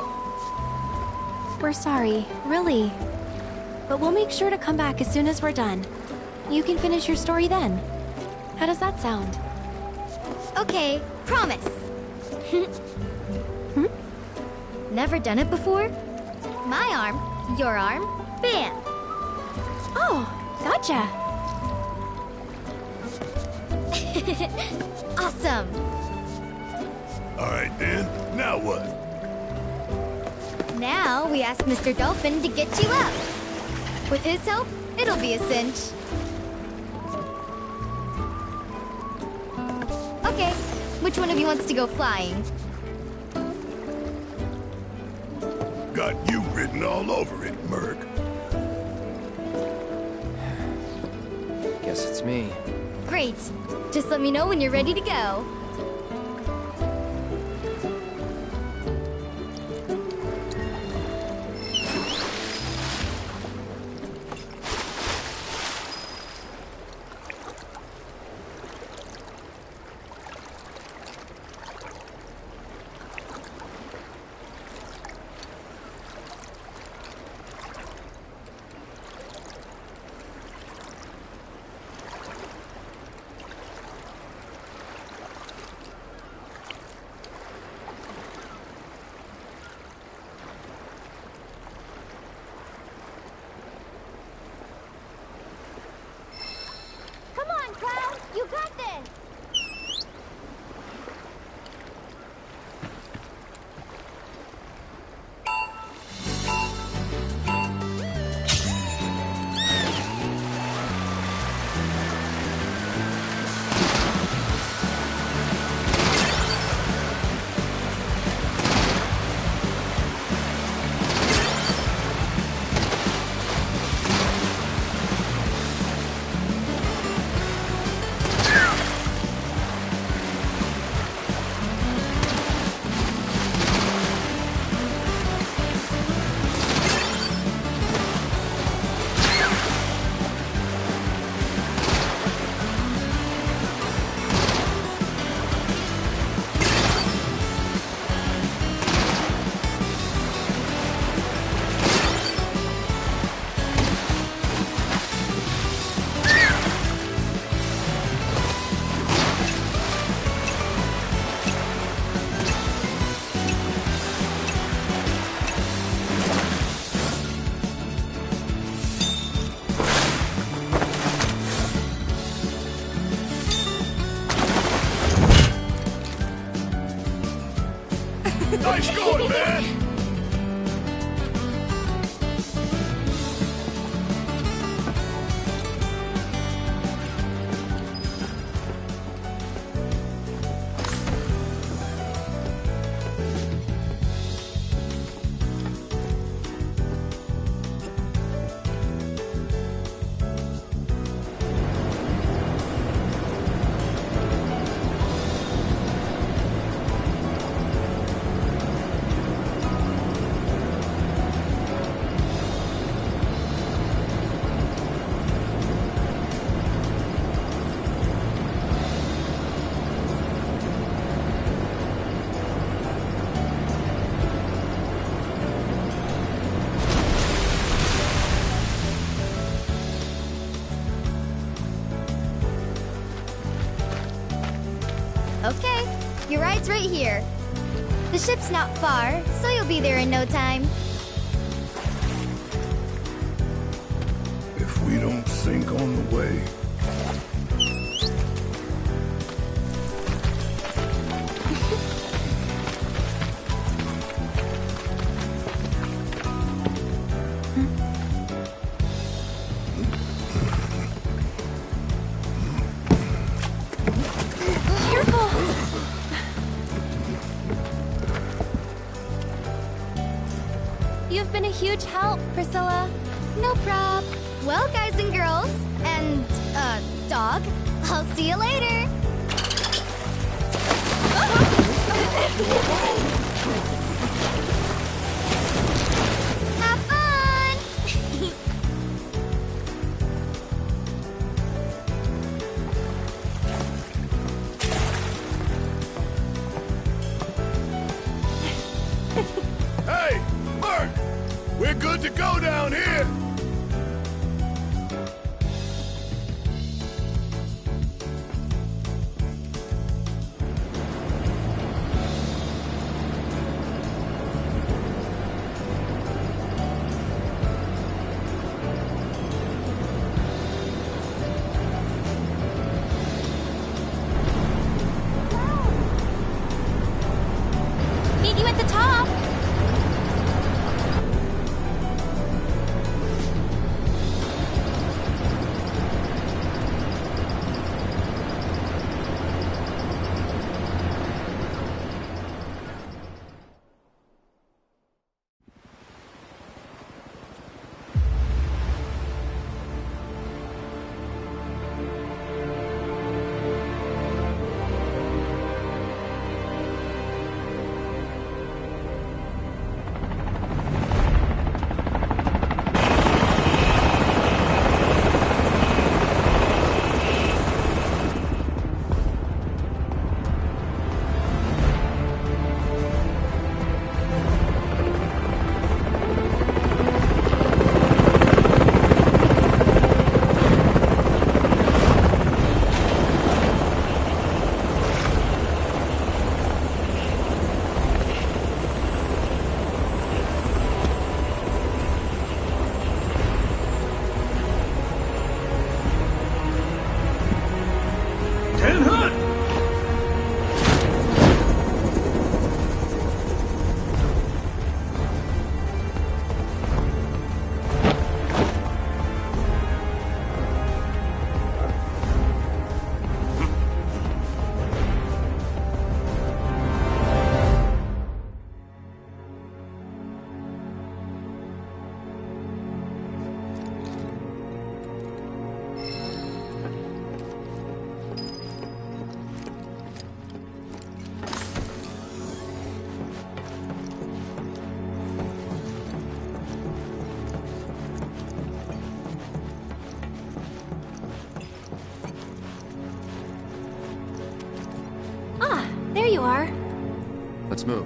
We're sorry, really. But we'll make sure to come back as soon as we're done. You can finish your story then. How does that sound? Okay, promise. Never done it before? My arm, your arm, bam! Oh, gotcha. Awesome. Alright then, now what? Now we ask Mr. Dolphin to get you up. With his help, it'll be a cinch. Okay, which one of you wants to go flying? Got you written all over it, Merc. Guess it's me. Great. Just let me know when you're ready to go. You got this! Nice going, man! Okay, your ride's right here. The ship's not far, so you'll be there in no time. If we don't sink on the way. You've been a huge help, Priscilla. No prob. Well, guys and girls, and, dog, I'll see you later. Have fun! Hey, Mark! We're good to go down here! Meet you at the top. There you are. Let's move.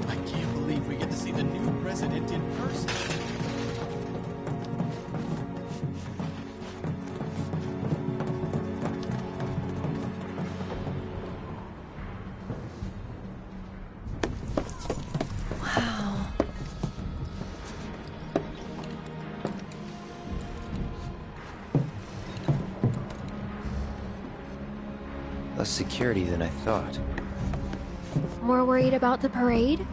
I can't believe we get to see the new president in person. Less security than I thought. More worried about the parade?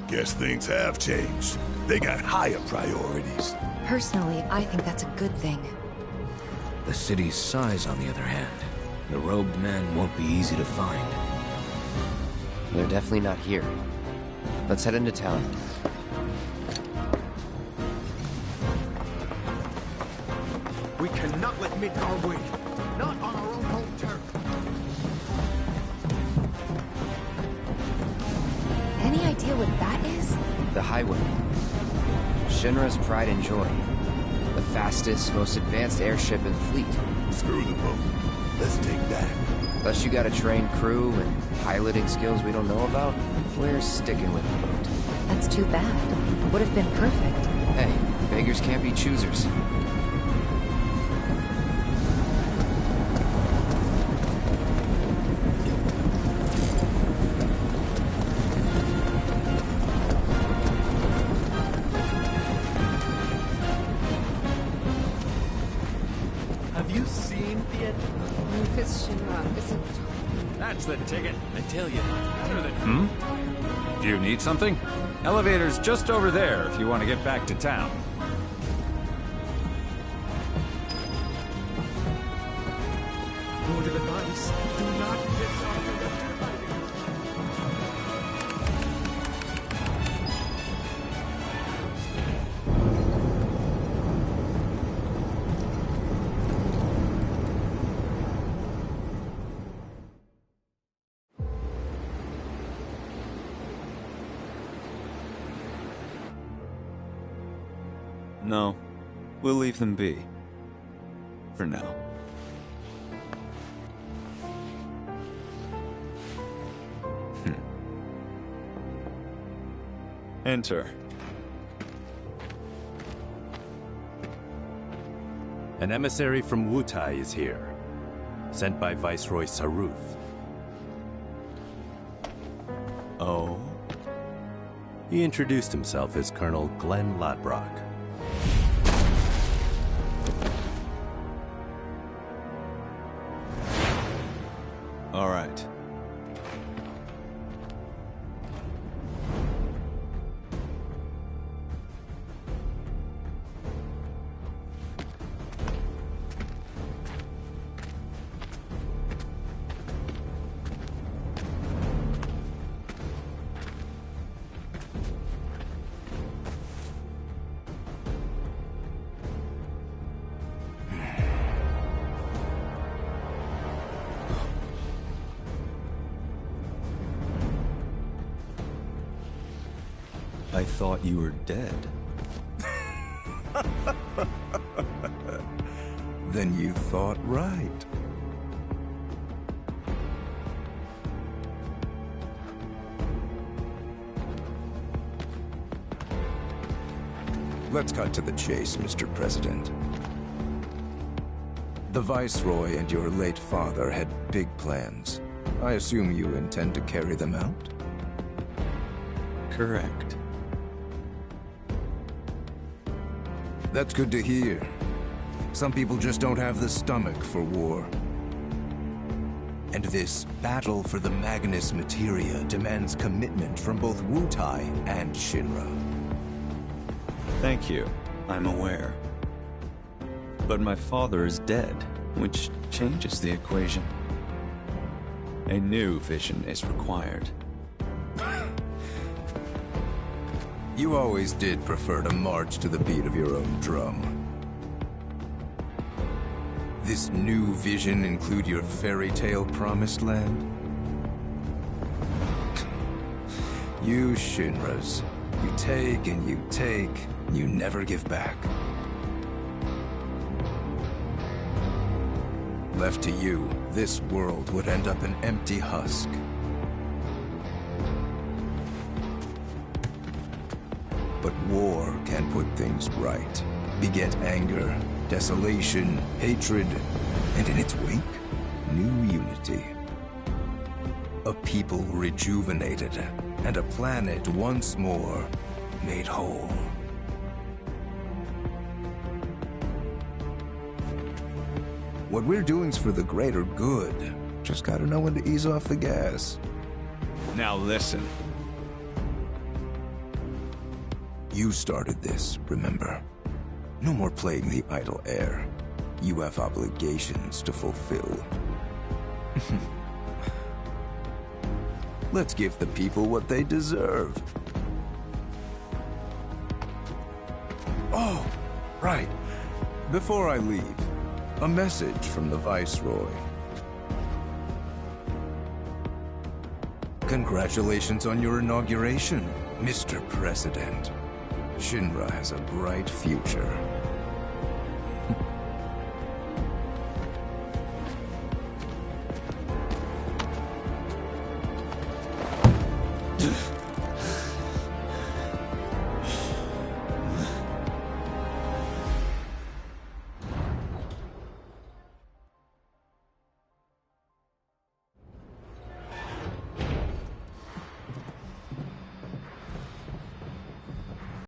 Guess things have changed. They got higher priorities. Personally, I think that's a good thing. The city's size, on the other hand. The robed men won't be easy to find. They're definitely not here. Let's head into town. We cannot let Midgar win. Not on our own home turf. Any idea what that is? The highway. Shinra's pride and joy. The fastest, most advanced airship in the fleet. Screw the boat. Let's take that. Unless you got a trained crew and piloting skills we don't know about, we're sticking with the boat. That's too bad. Would have been perfect. Hey, beggars can't be choosers. Have you seen the Rufus Shinra isn't... That's the ticket. I tell you, better than... Do you need something? Elevator's just over there if you want to get back to town. Word of advice, do not disarm the No, we'll leave them be. For now. Enter. An emissary from Wutai is here, sent by Viceroy Saruth. Oh? He introduced himself as Colonel Glenn Lodbrok. All right. I thought you were dead. Then you thought right. Let's cut to the chase, Mr. President. The Viceroy and your late father had big plans. I assume you intend to carry them out? Correct. That's good to hear. Some people just don't have the stomach for war. And this battle for the Magnus Materia demands commitment from both Wutai and Shinra. Thank you. I'm aware. But my father is dead, which changes the equation. A new vision is required. You always did prefer to march to the beat of your own drum. This new vision include your fairy tale promised land? You Shinras, you take and you never give back. Left to you, this world would end up an empty husk. But war can put things right, beget anger, desolation, hatred, and in its wake, new unity. A people rejuvenated, and a planet once more made whole. What we're doing's for the greater good. Just gotta know when to ease off the gas. Now listen. You started this, remember? No more playing the idle heir. You have obligations to fulfill. Let's give the people what they deserve. Oh, right. Before I leave, a message from the Viceroy. Congratulations on your inauguration, Mr. President. Shinra has a bright future.